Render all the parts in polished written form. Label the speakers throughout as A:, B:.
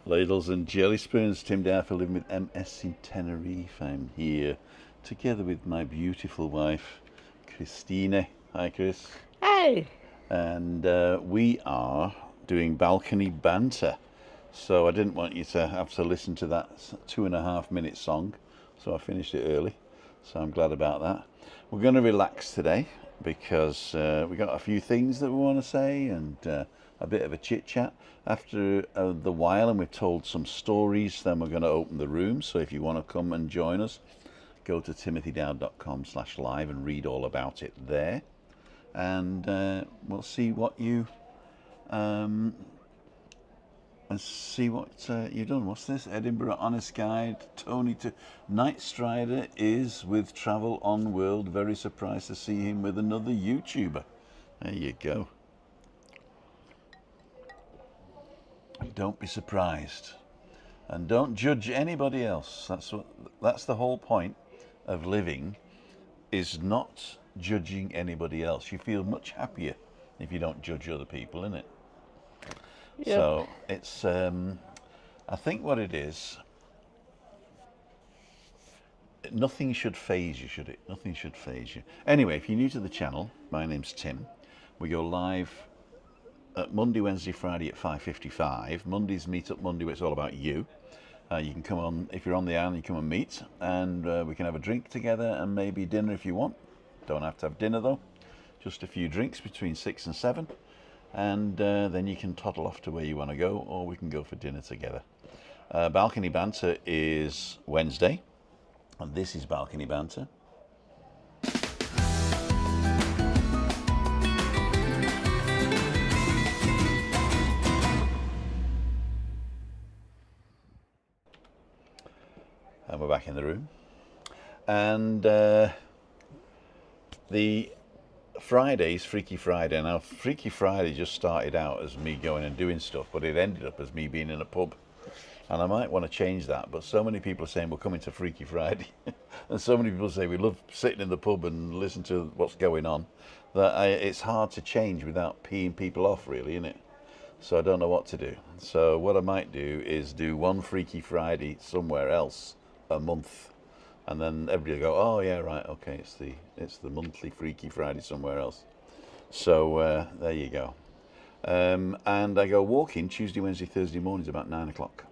A: Ladles and jelly spoons. Tim Darfield living with MS in Tenerife. I'm here together with my beautiful wife, Christine. Hi, Chris.
B: Hi.
A: And we are doing balcony banter. So I didn't want you to have to listen to that 2.5 minute song. So I finished it early. So I'm glad about that. We're going to relax today because we got a few things that we want to say and a bit of a chit chat. After the while, and we've told some stories, then we're going to open the room. So if you want to come and join us, go to timothydowd.com/live and read all about it there. And we'll see what you you've done. What's this? Edinburgh Honest Guide. Tony to Night Strider is with Travel on World. Very surprised to see him with another YouTuber. There you go. Don't be surprised, and don't judge anybody else. That's the whole point of living, is not judging anybody else. You feel much happier if you don't judge other people, innit? Yep. So it's I think what it is, nothing should faze you, should it? Nothing should faze you. Anyway, if you're new to the channel, my name's Tim. We go live Monday, Wednesday, Friday at 5:55. Mondays Meet Up Monday, where it's all about you. You can come on, if you're on the island, you come and meet, and we can have a drink together and maybe dinner if you want. Don't have to have dinner though, just a few drinks between 6 and 7, and then you can toddle off to where you want to go, or we can go for dinner together. Balcony Banter is Wednesday, and this is Balcony Banter. And we're back in the room, and the Friday's Freaky Friday. Now, Freaky Friday just started out as me going and doing stuff, but it ended up as me being in a pub, and I might want to change that. But so many people are saying we're coming to Freaky Friday and so many people say we love sitting in the pub and listen to what's going on, that it's hard to change without peeing people off, really, isn't it? So I don't know what to do. So what I might do is do one Freaky Friday somewhere else a month, and then everybody will go, oh yeah, right, okay, it's the monthly Freaky Friday somewhere else. So there you go. And I go walking Tuesday, Wednesday, Thursday mornings about 9 o'clock.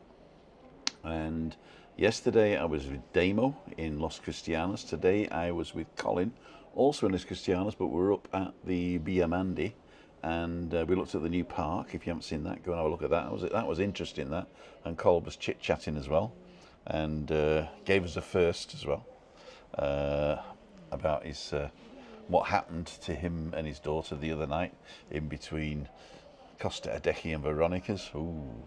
A: And yesterday I was with Damo in Los Cristianos. Today I was with Colin, also in Los Cristianos, but we're up at the Biamandi, and we looked at the new park. If you haven't seen that, go and have a look at that. That was interesting, that. And Colin was chit-chatting as well, and gave us a first as well about his what happened to him and his daughter the other night in between Costa Adeje and Veronica's. Ooh,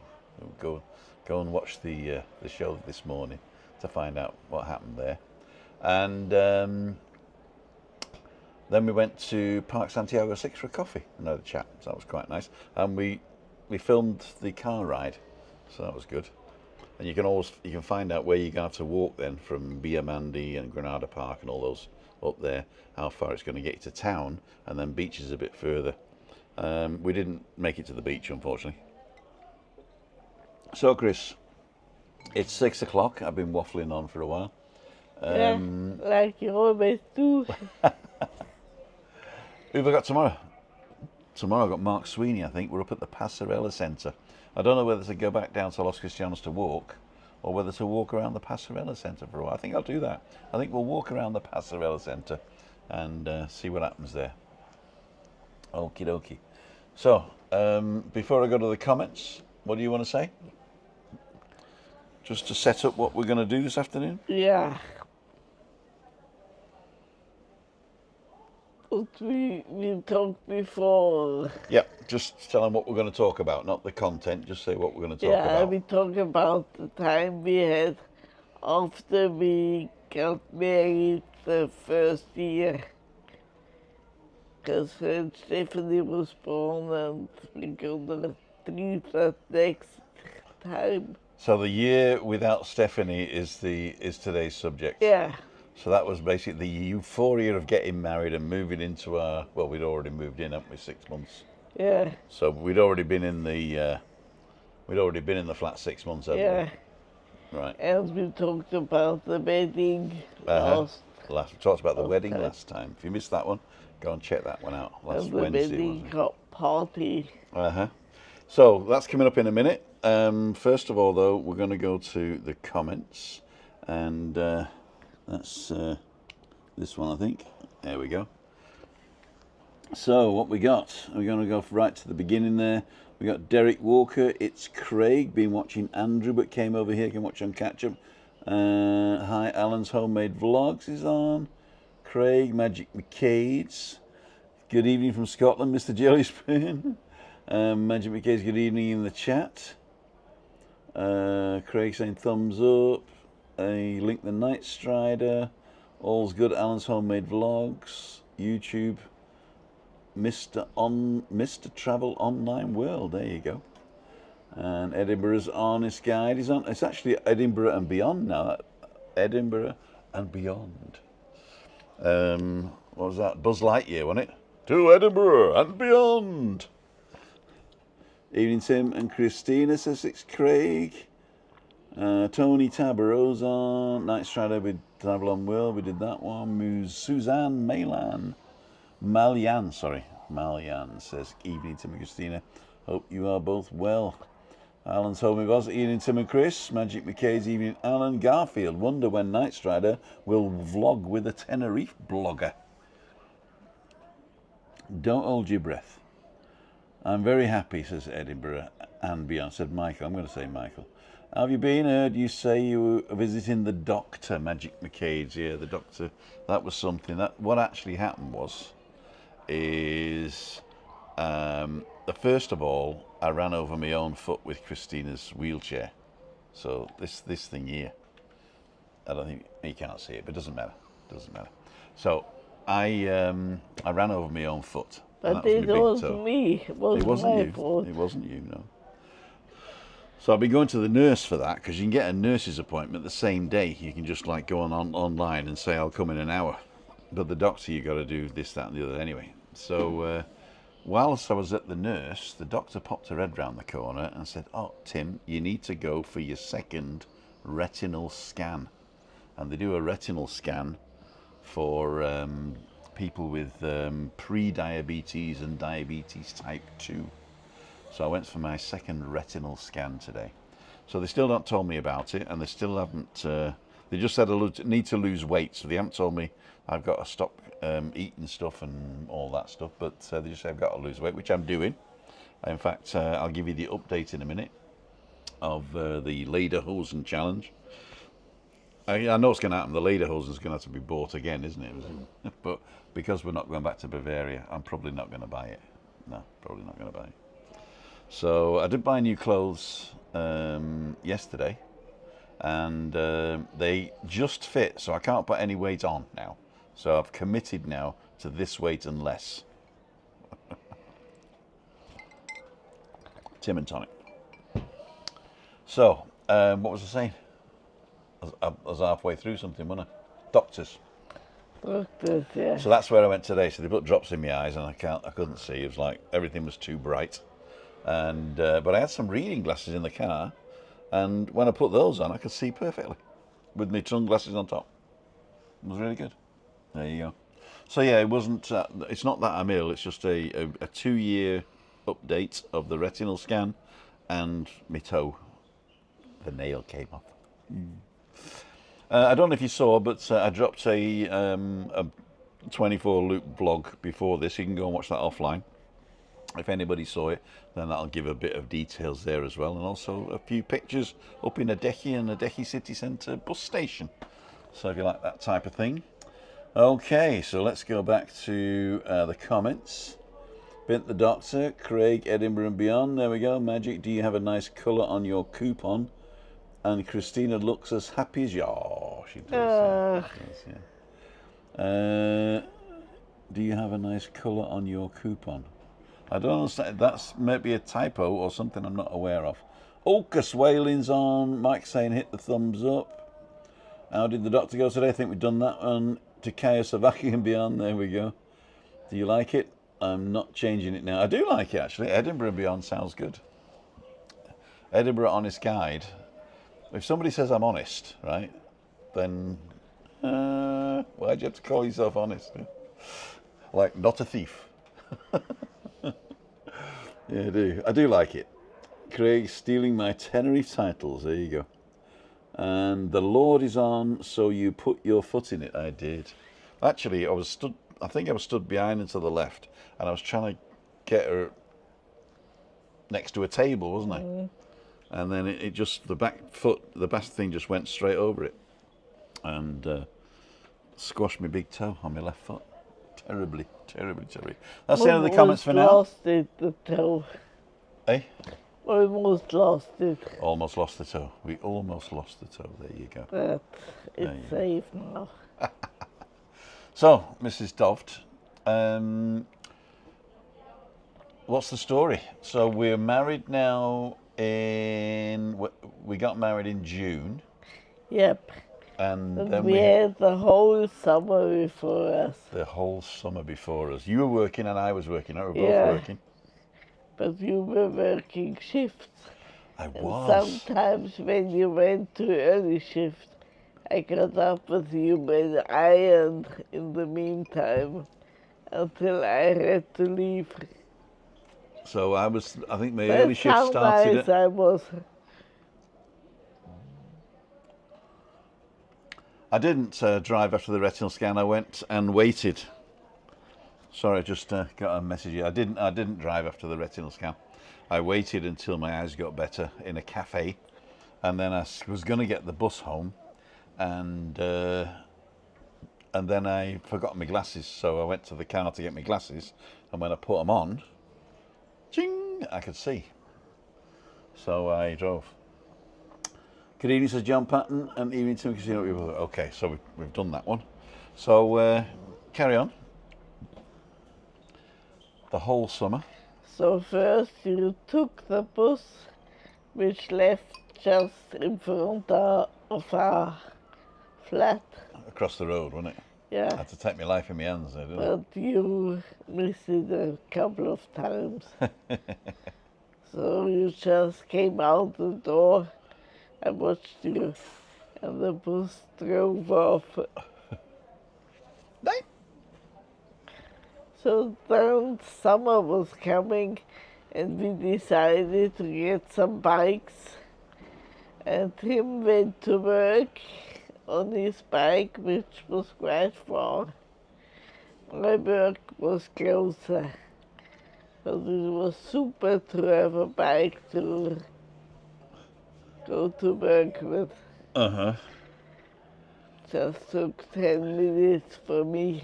A: go and watch the show this morning to find out what happened there. And then we went to Park Santiago 6 for a coffee and had a chat, so that was quite nice. And we filmed the car ride, so that was good. And you can find out where you're going to have to walk then from Biamandi and Granada Park and all those up there, how far it's going to get you to town, and then beaches a bit further. We didn't make it to the beach, unfortunately. So Chris, it's 6 o'clock. I've been waffling on for a while.
B: Yeah, like you always do.
A: Who have I got tomorrow? Tomorrow I've got Mark Sweeney, I think. We're up at the Passerella Centre. I don't know whether to go back down to Los Cristianos to walk, or whether to walk around the Passerella Centre for a while. I think I'll do that. I think we'll walk around the Passerella Centre and see what happens there. Okie dokie. So, before I go to the comments, what do you want to say? Just to set up what we're going to do this afternoon?
B: Yeah. But we talked before.
A: Yeah, just tell them what we're going to talk about, not the content, just say what we're going to talk about.
B: Yeah, we talk about the time we had after we got married the first year. Because when Stephanie was born, and we're going to treat that next time.
A: So the year without Stephanie is today's subject.
B: Yeah.
A: So that was basically the euphoria of getting married and moving into our, well, we'd already moved in, haven't we, 6 months?
B: Yeah.
A: So we'd already been in the We'd already been in the flat 6 months, hadn't
B: Yeah.
A: we? Right.
B: And we talked about the wedding
A: We talked about the
B: last
A: wedding
B: time.
A: last time. If you missed that one, go and check that one out. Last
B: And the
A: Wednesday,
B: wedding
A: wasn't it?
B: party.
A: So that's coming up in a minute. First of all, though, we're going to go to the comments, and that's this one, I think. There we go. So what we got? We're going to go right to the beginning there. We got Derek Walker. It's Craig. Been watching Andrew, but came over here. Can watch on catch up. Hi, Alan's Homemade Vlogs is on. Craig, Magic McCade's. Good evening from Scotland, Mr. Jellyspoon. Magic McCade's good evening in the chat. Craig saying thumbs up. Link the Night Strider. All's good. Alan's Homemade Vlogs. YouTube. Mr. Travel Online World. There you go. And Edinburgh's Honest Guide is on. It's actually Edinburgh and Beyond now. Edinburgh and Beyond. What was that? Buzz Lightyear, wasn't it? To Edinburgh and beyond. Evening, Tim and Christina, says it's Craig. Tony Tabaro's on. Night Strider with Travel on World. We did that one. Suzanne Malyan says, evening, Tim and Christina. Hope you are both well. Alan's home it was. Evening, Tim and Chris. Magic McKay's evening. Alan Garfield. Wonder when Night Strider will vlog with a Tenerife blogger. Don't hold your breath. I'm very happy, says Edinburgh and beyond. Said Michael. I'm going to say Michael. Have you been? Heard you say you were visiting the doctor, Magic McCade's. Yeah, the doctor. That was something. What actually happened is first of all, I ran over my own foot with Christina's wheelchair. So this thing here, I don't think you can't see it, but it doesn't matter. So I ran over my own foot.
B: But it wasn't me. It wasn't my fault.
A: It wasn't you, no. So I've been going to the nurse for that, because you can get a nurse's appointment the same day. You can just like go online and say I'll come in an hour. But the doctor, you got to do this, that, and the other anyway. So whilst I was at the nurse, the doctor popped her head round the corner and said, "Oh, Tim, you need to go for your second retinal scan." And they do a retinal scan for people with pre-diabetes and diabetes type 2. So I went for my second retinal scan today. So they still not told me about it, and they still haven't. They just said I need to lose weight, so they haven't told me I've got to stop eating stuff and all that stuff. But they just say I've got to lose weight, which I'm doing. In fact, I'll give you the update in a minute of the Lederhosen challenge. I know what's going to happen. The Lederhosen is going to have to be bought again, isn't it? But because we're not going back to Bavaria, I'm probably not going to buy it. No, probably not going to buy it. So I did buy new clothes yesterday, and they just fit, so I can't put any weight on now. So I've committed now to this weight and less. Tim and tonic. So, what was I saying? I was halfway through something, wasn't I? Doctors.
B: Doctors, yeah.
A: So that's where I went today. So they put drops in my eyes, and I couldn't see. It was like everything was too bright. And but I had some reading glasses in the car, and when I put those on, I could see perfectly with my sunglasses on top. It was really good. There you go. So yeah, it wasn't. It's not that I'm ill. It's just a 2-year update of the retinal scan, and my toe, the nail came off. I don't know if you saw, but I dropped a 24 loop vlog before this. You can go and watch that offline. If anybody saw it, then that'll give a bit of details there as well, and also a few pictures up in Adeje and Adeje City Centre bus station. So if you like that type of thing. Okay, so let's go back to the comments. Bint the Doctor, Craig, Edinburgh and beyond. There we go. Magic, do you have a nice colour on your coupon? And Christina looks as happy as you. Oh, she does. Yeah. Do you have a nice colour on your coupon? I don't understand. That's maybe a typo or something I'm not aware of. Ulcus Whaling's on. Mike saying hit the thumbs up. How did the doctor go today? I think we've done that one. To Kaya Savaki and beyond. There we go. Do you like it? I'm not changing it now. I do like it actually. Edinburgh and beyond sounds good. Edinburgh Honest Guide. If somebody says I'm honest, right, then why'd you have to call yourself honest? Like, not a thief. Yeah, I do. I do like it. Craig stealing my Tenerife titles. There you go. And the Lord is on, so you put your foot in it. I did. Actually, I think I was stood behind and to the left, and I was trying to get her next to a table, wasn't I? And then it just, the back thing just went straight over it, and squashed my big toe on my left foot. Terribly. That's the end of the comments for now.
B: Almost lost it, the toe.
A: Eh?
B: Almost lost it.
A: Almost lost the toe. We almost lost the toe. There you go.
B: But it's safe now.
A: So, Mrs. Doft, what's the story? So we're married now we got married in June.
B: Yep.
A: And
B: And
A: then
B: we had the whole summer before us.
A: The whole summer before us. You were working and I was working. We were both working.
B: But you were working shifts.
A: I
B: And
A: was.
B: sometimes when you went to early shift, I got up with you and ironed in the meantime until I had to leave.
A: So I think my early
B: That's
A: shift
B: how
A: started
B: nice I was.
A: I didn't drive after the retinal scan. I went and waited. Sorry, I just got a message here. I didn't drive after the retinal scan. I waited until my eyes got better in a cafe, and then I was going to get the bus home, and then I forgot my glasses. So I went to the car to get my glasses, and when I put them on, ching, I could see. So I drove. Good evening, says John Patton, and evening to Casino. Okay, so we've done that one. So carry on. The whole summer.
B: So first you took the bus, which left just in front of our flat.
A: Across the road, wasn't it?
B: Yeah.
A: I had to take my life in my hands there, didn't I?
B: But you missed it a couple of times. So you just came out the door. I watched you, and the bus drove off.
A: Right.
B: So then summer was coming, and we decided to get some bikes. And Tim went to work on his bike, which was quite far. My work was closer, but it was super to have a bike to go to work with.
A: Uh-huh.
B: Just took 10 minutes for me.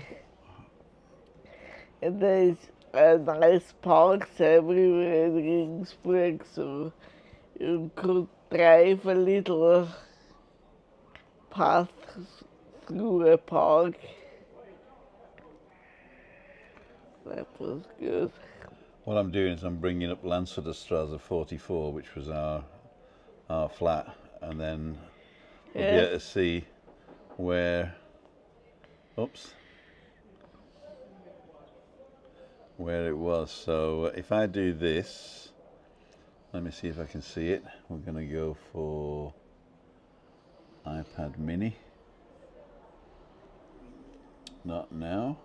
B: And there's nice parks everywhere in Regensburg, so you could drive a little path through a park. That was good.
A: What I'm doing is I'm bringing up Landshuterstrasse 44, which was our flat, and then we'll be able to see where it was. So if I do this, let me see if I can see it. We're going to go for iPad mini. Not now.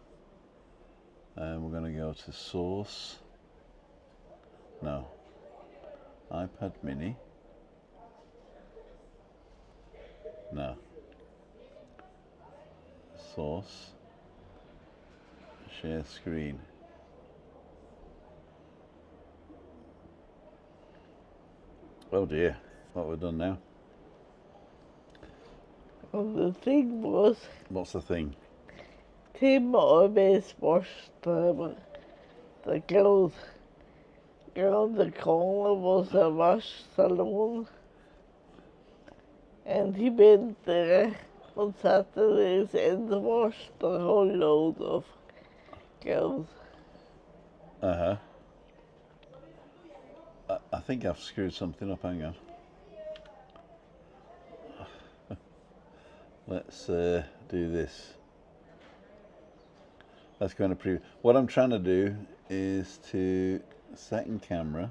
A: And we're going to go to source. No. iPad mini. No. Source. Share screen. Oh dear, what have we done now?
B: Well, the thing was,
A: What's the thing?
B: Tim always washed the clothes. Around the corner was a wash salon, and he went there on Saturdays and washed a whole load of clothes.
A: Uh-huh. I think I've screwed something up, hang on. Let's do this. Let's go into preview. What I'm trying to do is to second camera,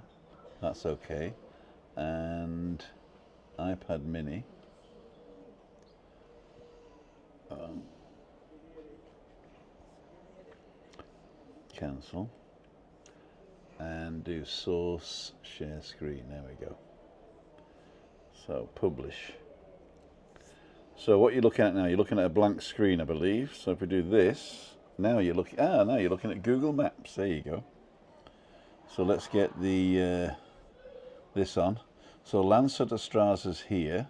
A: that's okay. and iPad mini. Cancel. And do source, share screen. There we go. So publish. So what you're looking at now, you're looking at a blank screen, I believe. So if we do this, now you're looking. Now you're looking at Google Maps. There you go. So let's get the this on. So Lanzarote here.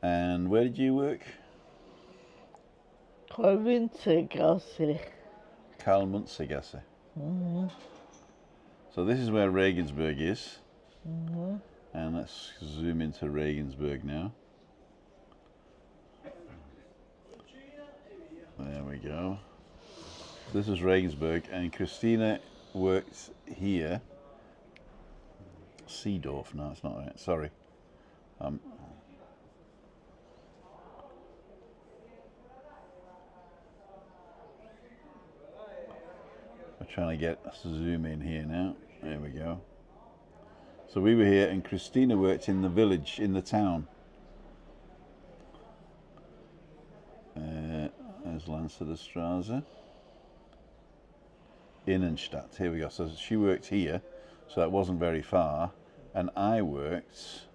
A: And where did you work?
B: Karl-Munzer-Gasse.
A: Karl-Munzer-Gasse. So this is where Regensburg is. And let's zoom into Regensburg now. There we go. This is Regensburg, and Christina works here. Seedorf, no, it's not right. Sorry. We're trying to get zoom in here now. There we go. So we were here, and Christina worked in the village, in the town. There's Lanzarote. Innenstadt. Here we go. So she worked here, so that wasn't very far, and I worked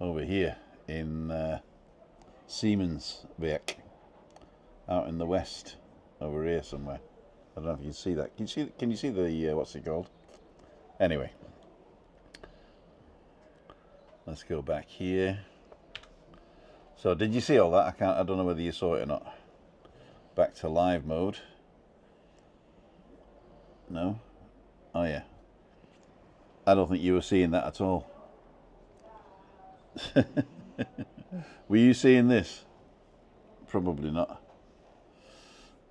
A: over here in Siemenswerk, out in the west, over here somewhere. I don't know if you can see that. Can you see the what's it called? Anyway, let's go back here. So did you see all that? I don't know whether you saw it or not. Back to live mode. No? Oh yeah. I don't think you were seeing that at all. Were you seeing this? Probably not.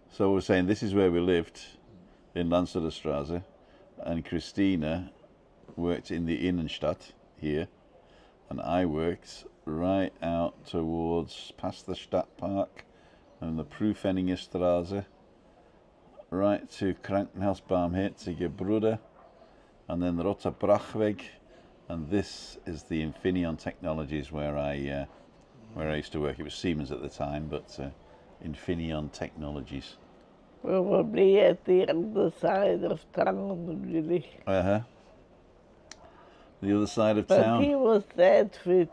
A: So we're saying this is where we lived, in Lanzarote, and Christina worked in the Innenstadt here, and I worked right out towards past the Stadtpark and the Prüfenningerstraße, right to Krankenhausbarmherzige Bruder, and then the Roter Brachweg, and this is the Infineon Technologies where I used to work. It was Siemens at the time, but Infineon Technologies.
B: Probably at the other side of town, really.
A: The other side of
B: But
A: town.
B: he was that fit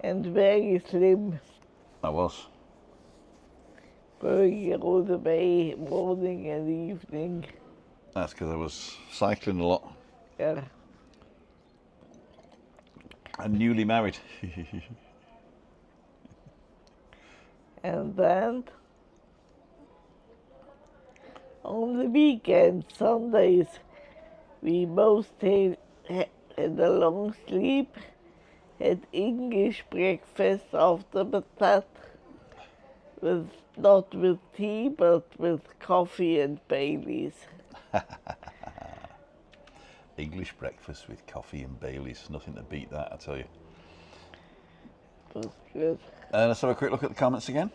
B: and very slim,
A: I was.
B: going all the way, morning and evening.
A: That's because I was cycling a lot.
B: Yeah.
A: And newly married.
B: And then on the weekends, Sundays, we both had a long sleep, had English breakfast after that, not with tea, but with coffee and Baileys.
A: English breakfast with coffee and Baileys. Nothing to beat that, I tell you.
B: It was good.
A: Let's have a quick look at the comments again.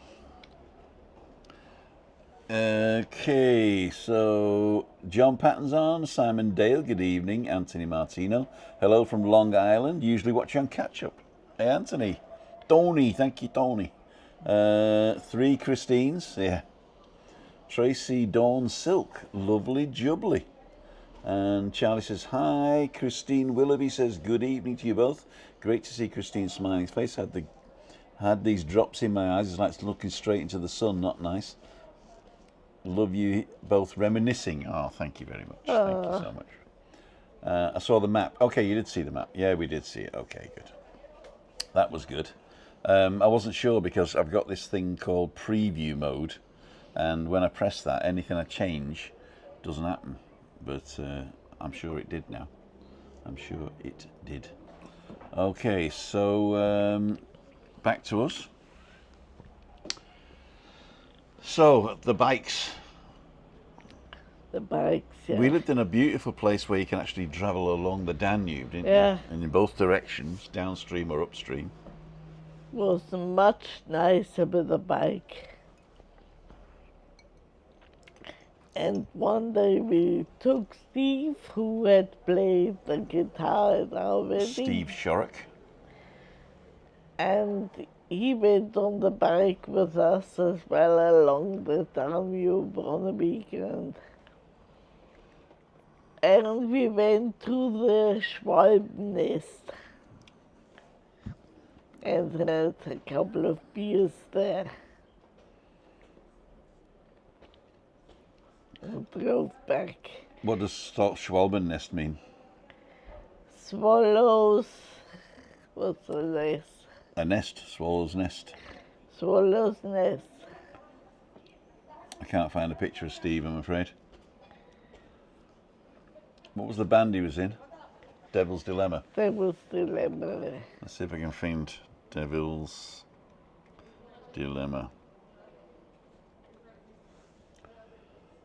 A: Okay, so John Patton's on, Simon Dale, good evening, Anthony Martino, hello from Long Island, usually watch on catch up. Hey Anthony, Tony, thank you Tony. 3 Christines, yeah. Tracy Dawn Silk, lovely jubbly. And Charlie says hi. Christine Willoughby says good evening to you both. Great to see Christine's smiling face. Had these drops in my eyes. It's like looking straight into the sun. Not nice. Love you both reminiscing. Oh, thank you very much. Thank you so much. I saw the map. Okay, you did see the map. Yeah, we did see it. Okay, good. That was good. I wasn't sure because I've got this thing called preview mode, and when I press that, anything I change doesn't happen. But I'm sure it did now. I'm sure it did. Okay, so back to us. So, the bikes.
B: The bikes, yeah.
A: We lived in a beautiful place where you can actually travel along the Danube, didn't
B: Yeah.
A: you? And in both directions, downstream or upstream.
B: Was much nicer with a bike. And one day we took Steve, who had played the guitar at our wedding.
A: Steve Shorrock.
B: And he went on the bike with us as well along the Danube on a weekend. And we went to the Schwalbennest and had a couple of beers there. And drove back.
A: What does Schwalbennest mean?
B: Swallows, what's the nest?
A: A nest, swallow's nest.
B: Swallow's nest.
A: I can't find a picture of Steve, I'm afraid. What was the band he was in? Devil's Dilemma.
B: Devil's Dilemma.
A: Let's see if I can find Devil's Dilemma.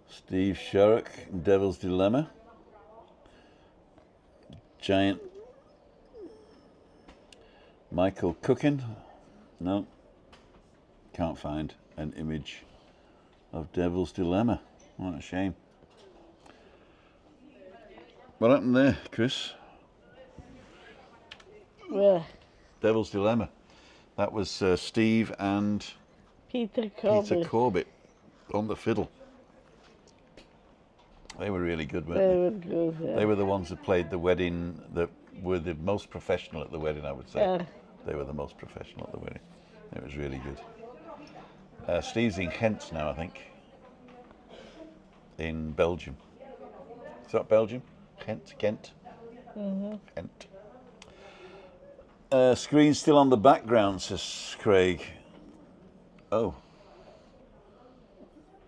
A: Steve Shorrock, Devil's Dilemma. Giant. Michael Cookin. No. Can't find an image of Devil's Dilemma. What a shame. What happened there, Chris?
B: Where?
A: Devil's Dilemma. That was Steve and
B: Peter Corbett.
A: Peter Corbett on the fiddle. They were really good, weren't
B: They were good, yeah.
A: They were the ones that played the wedding, that were the most professional at the wedding, I would say.
B: Yeah.
A: They were the most professional at the wedding. It was really good. Steve's in Kent now, I think. In Belgium. Is that Belgium? Kent?
B: Mm-hmm.
A: Kent. Screen still on the background, says Craig. Oh.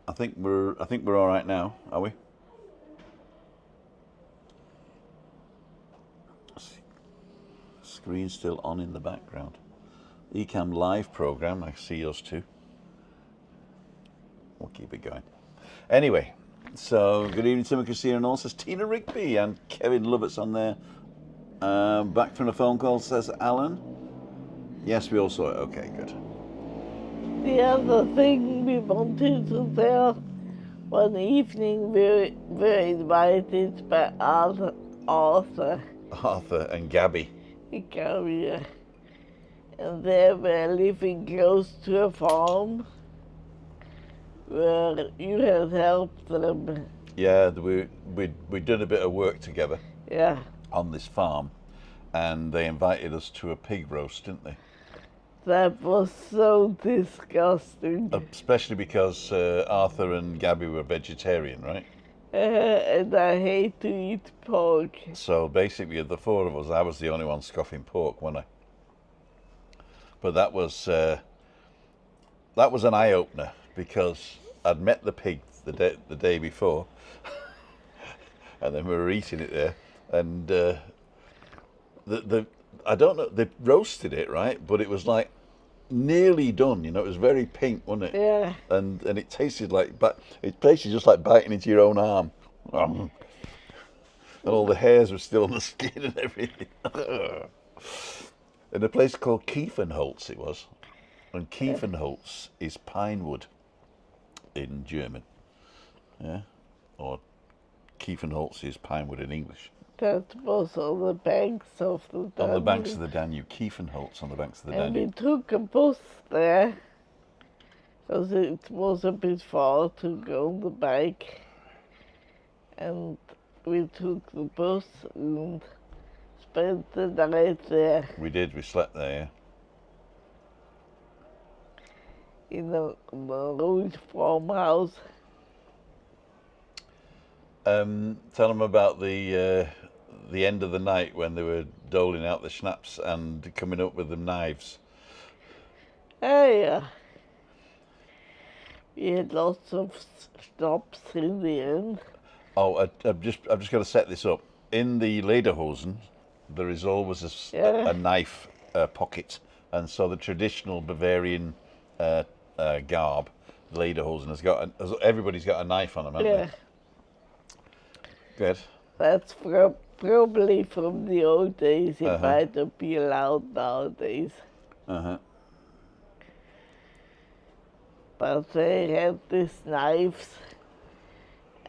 A: I think we're all right now, are we? Screen still on in the background. Ecamm live program, I see yours too. We'll keep it going. Anyway, so good evening, Tim and Christina, and also Tina Rigby and Kevin Lovett's on there. Back from the phone call, says Alan. Yes, we all saw it. Okay, good.
B: The other thing we wanted to tell, one evening we were invited by Arthur
A: and Gabby.
B: in Canarias, and they were living close to a farm where you had helped them.
A: Yeah, we did a bit of work together.
B: Yeah.
A: On this farm, and they invited us to a pig roast, didn't they?
B: That was so disgusting.
A: Especially because Arthur and Gabby were vegetarian, right?
B: And I hate to eat pork.
A: So basically, of the four of us, I was the only one scoffing pork, wasn't I? But that was an eye opener, because I'd met the pig the day before, and then we were eating it there, and I don't know, they roasted it, right? But it was like nearly done, you know. It was very pink, wasn't it?
B: Yeah.
A: And it tasted like, but it tasted just like biting into your own arm. And all the hairs were still on the skin and everything. In a place called Kiefernholz it was. And Kiefernholz is pine wood in German. Yeah? Or Kiefernholz is pine wood in English.
B: That was on the banks of the Danube.
A: On the banks of the Danube. Kiefernholz on the banks of the Danube.
B: And we took a bus there, because it was a bit far to go on the bike. And we took the bus and spent the night there.
A: We did, we slept there, yeah.
B: In a old farmhouse.
A: Tell them about the end of the night when they were doling out the schnapps and coming up with the knives.
B: Oh yeah. We had lots of stops in the end.
A: Oh, I've just got to set this up. In the lederhosen, there is always a knife pocket, and so the traditional Bavarian garb, lederhosen, everybody's got a knife on them, haven't they? Good.
B: That's probably from the old days. It might not be allowed nowadays. But they had these knives,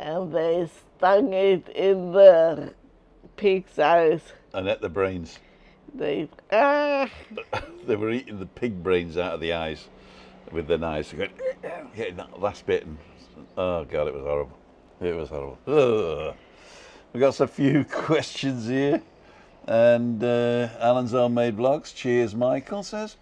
B: and they stung it in the pig's eyes.
A: And ate the brains.
B: They
A: They were eating the pig brains out of the eyes with their knives. Going, getting that last bit, and oh god, it was horrible. It was horrible. Ugh. We got a few questions here, and Alan's Homemade Vlogs. Cheers, Michael says.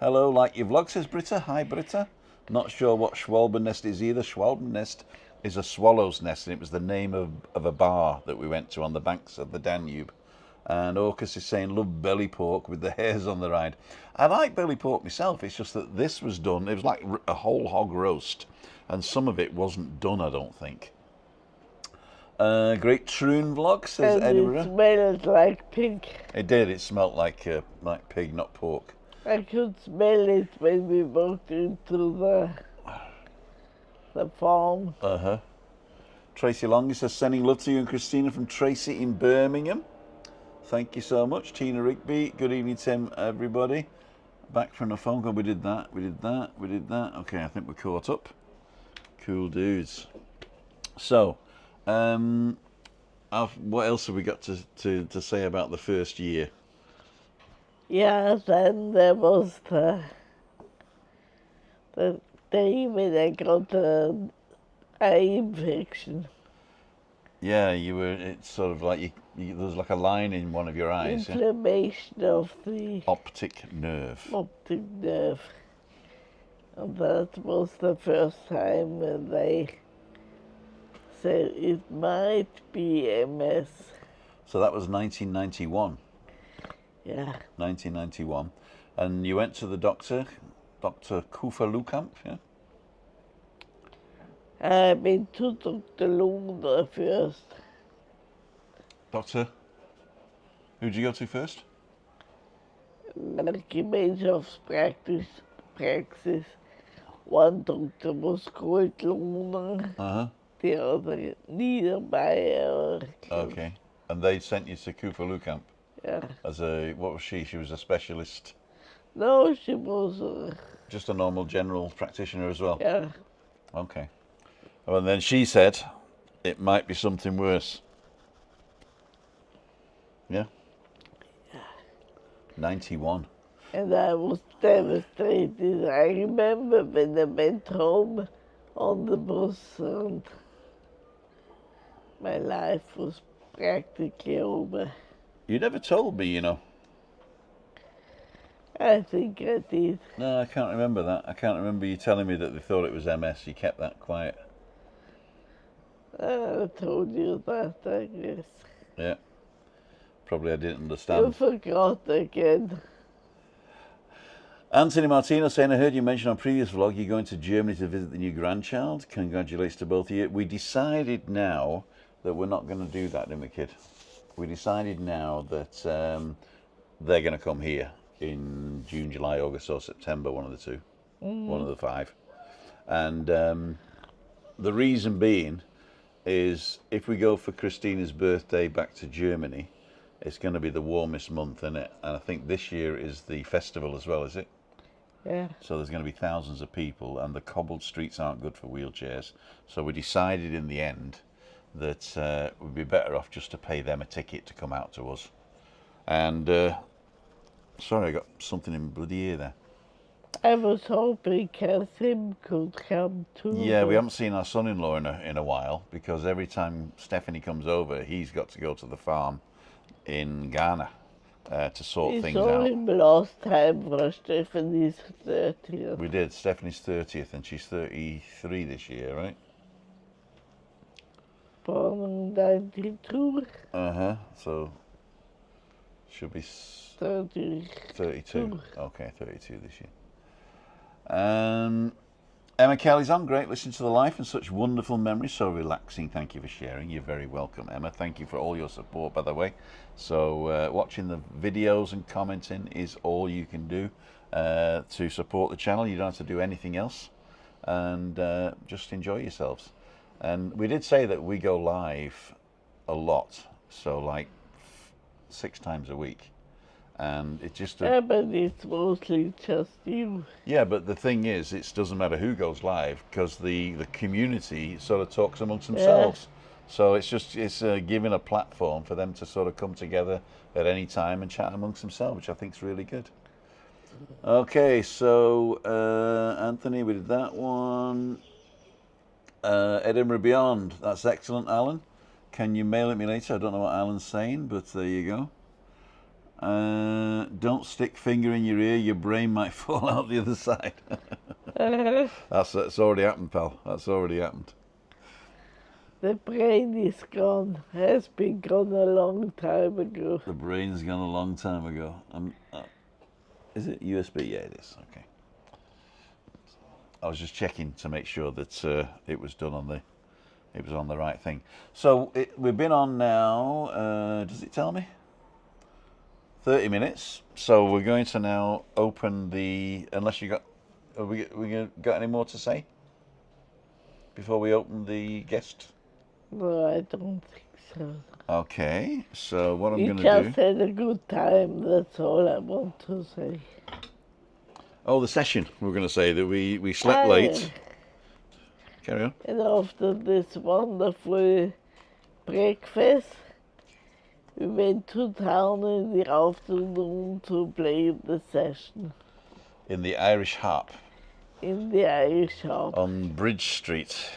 A: Hello, like your vlog, says Britta. Hi, Britta. Not sure what Schwalbennest is either. Schwalbennest is a swallow's nest, and it was the name of a bar that we went to on the banks of the Danube. And Orcus is saying, love belly pork with the hairs on the rind. I like belly pork myself, it's just that this was done, it was like a whole hog roast, and some of it wasn't done, I don't think. Great Troon Vlog, says
B: and
A: Edinburgh.
B: it smelled like pig.
A: It did, it smelt like pig, not pork.
B: I could smell it when we walked into the farm.
A: Uh-huh. Tracy Long says, sending love to you and Christina from Tracy in Birmingham. Thank you so much. Tina Rigby, good evening, Tim, everybody. Back from the phone call, we did that. Okay, I think we're caught up. Cool dudes. So, what else have we got to say about the first year?
B: Yeah, then there was the day when I got an eye infection.
A: Yeah, it's sort of like there's like a line in one of your eyes.
B: Inflammation of the
A: optic nerve.
B: And that was the first time when they said it might be MS.
A: So that was 1991.
B: Yeah.
A: 1991. And you went to the doctor, Dr. Kufa-Lukamp, yeah?
B: I've been to Dr. Luna first.
A: Doctor? Who did you go to first?
B: Archimed's praxis. One doctor was called Luna,
A: Uh-huh.
B: the other Niedermeyer.
A: Okay. And they sent you to Kufa-Lukamp?
B: Yeah.
A: What was she? She was a specialist?
B: No, she was...
A: Just a normal general practitioner as well?
B: Yeah.
A: Okay. Well, and then she said it might be something worse. Yeah?
B: Yeah.
A: 91.
B: And I was devastated. I remember when I went home on the bus and my life was practically over.
A: You never told me, you know.
B: I think I did.
A: No, I can't remember that. I can't remember you telling me that they thought it was MS. You kept that quiet.
B: I told you that, I guess.
A: Yeah. Probably I didn't understand.
B: You forgot again.
A: Anthony Martino saying, I heard you mention on previous vlog you're going to Germany to visit the new grandchild. Congratulations to both of you. We decided now that we're not going to do that, didn't we, kid? We decided now that they're going to come here in June, July, August or September, one of the two. One of the five. And the reason being is if we go for Christina's birthday back to Germany, it's going to be the warmest month, isn't it? And I think this year is the festival as well, is it?
B: Yeah.
A: So there's going to be thousands of people, and the cobbled streets aren't good for wheelchairs. So we decided in the end that we'd be better off just to pay them a ticket to come out to us. And sorry, I got something in my bloody ear there.
B: I was hoping Kasim could come too.
A: Yeah, we haven't seen our son-in-law in a while, because every time Stephanie comes over, he's got to go to the farm in Ghana to sort things out.
B: We saw him last time for Stephanie's 30th.
A: We did. Stephanie's 30th, and she's 33 this year, right?
B: Born in 92.
A: Uh-huh. So should be 32. Okay, 32 this year. Emma Kelly's on. Great listening to the life and such wonderful memories. So relaxing. Thank you for sharing. You're very welcome, Emma. Thank you for all your support, by the way. So watching the videos and commenting is all you can do to support the channel. You don't have to do anything else, and just enjoy yourselves. And we did say that we go live a lot, so like 6 times a week. and it's just
B: Yeah, but it's mostly just you.
A: yeah. But the thing is, it doesn't matter who goes live because the community sort of talks amongst themselves. So it's giving a platform for them to sort of come together at any time and chat amongst themselves, which I think is really good. Okay, so Anthony, we did that one. Edinburgh Beyond, that's excellent, Alan. Can you mail it me later? I don't know what Alan's saying, but there you go. Don't stick finger in your ear, your brain might fall out the other side. That's already happened, pal. That's already happened.
B: The brain is gone, has been gone a long time ago.
A: The brain's gone a long time ago. Is it USB? Yeah, it is. Okay. I was just checking to make sure that it was done on the right thing. So we've been on now. Does it tell me? 30 minutes. So we're going to now open the. Unless you got, we got any more to say before we open the guest?
B: No, I don't think so.
A: Okay. So what I'm
B: We
A: going to do.
B: just had a good time. That's all I want to say.
A: Oh, the session. We're going to say that we slept late. Carry on.
B: And after this wonderful breakfast, we went to town in the afternoon to play the session
A: In the Irish Harp
B: in the Irish Harp.
A: on Bridge Street.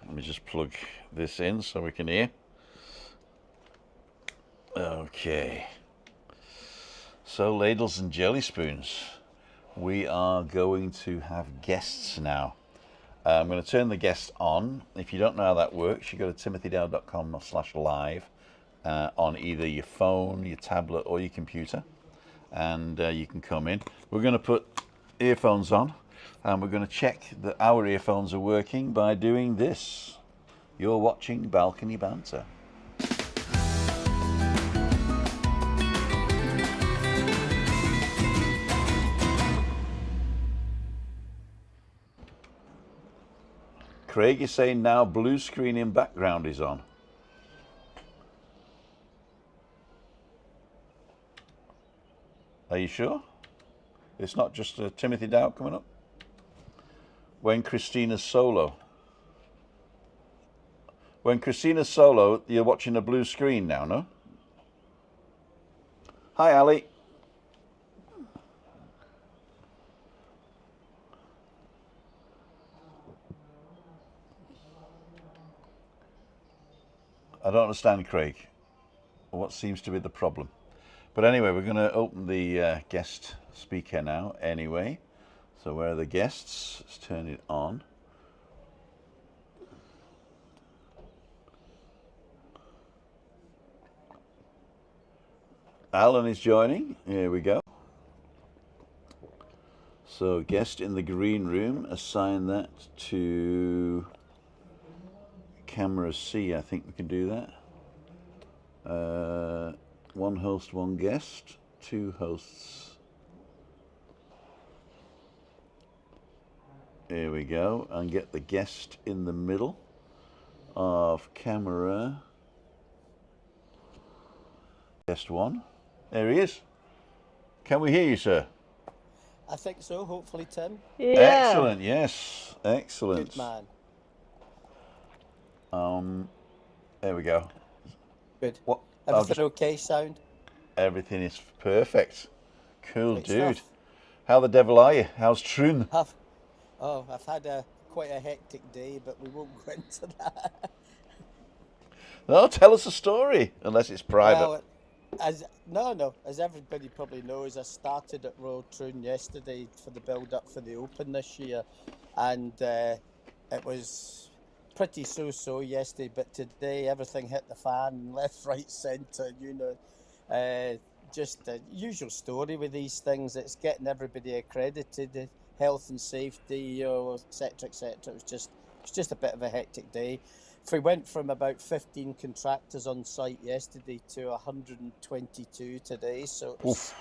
A: Let me just plug this in so we can hear. Okay. So, ladles and jelly spoons, we are going to have guests now. I'm going to turn the guest on. If you don't know how that works, you go to timothydow.com/live on either your phone, your tablet, or your computer, and you can come in. We're going to put earphones on, and we're going to check that our earphones are working by doing this. You're watching Balcony Banter. Craig is saying now blue screen in background is on. Are you sure? It's not just Timothy Dow coming up? When Christina's solo. When Christina's solo, you're watching a blue screen now, no? Hi, Ali. I don't understand, Craig. What seems to be the problem? But anyway, we're going to open the guest speaker now anyway. So where are the guests? Let's turn it on. Alan is joining. Here we go. So guest in the green room, assign that to camera C. I think we can do that. One host, one guest, two hosts. Here we go, and get the guest in the middle of camera. Guest one. There he is. Can we hear you, sir?
C: I think so, hopefully, Tim.
B: Yeah.
A: Excellent, yes. Excellent.
C: Good man.
A: There we go.
C: Good.
A: What?
C: Everything okay, sound?
A: Everything is perfect. Cool,
C: Great
A: dude.
C: stuff.
A: How the devil are you? How's Troon?
C: I've had quite a hectic day, but we won't go into that.
A: No, tell us a story, unless it's private.
C: Well, as everybody probably knows, I started at Royal Troon yesterday for the build-up for the Open this year, and it was pretty so-so yesterday, but today everything hit the fan, left, right, centre, just the usual story with these things. It's getting everybody accredited, health and safety, etc., etc. It was just a bit of a hectic day. We went from about 15 contractors on site yesterday to 122 today, so it was,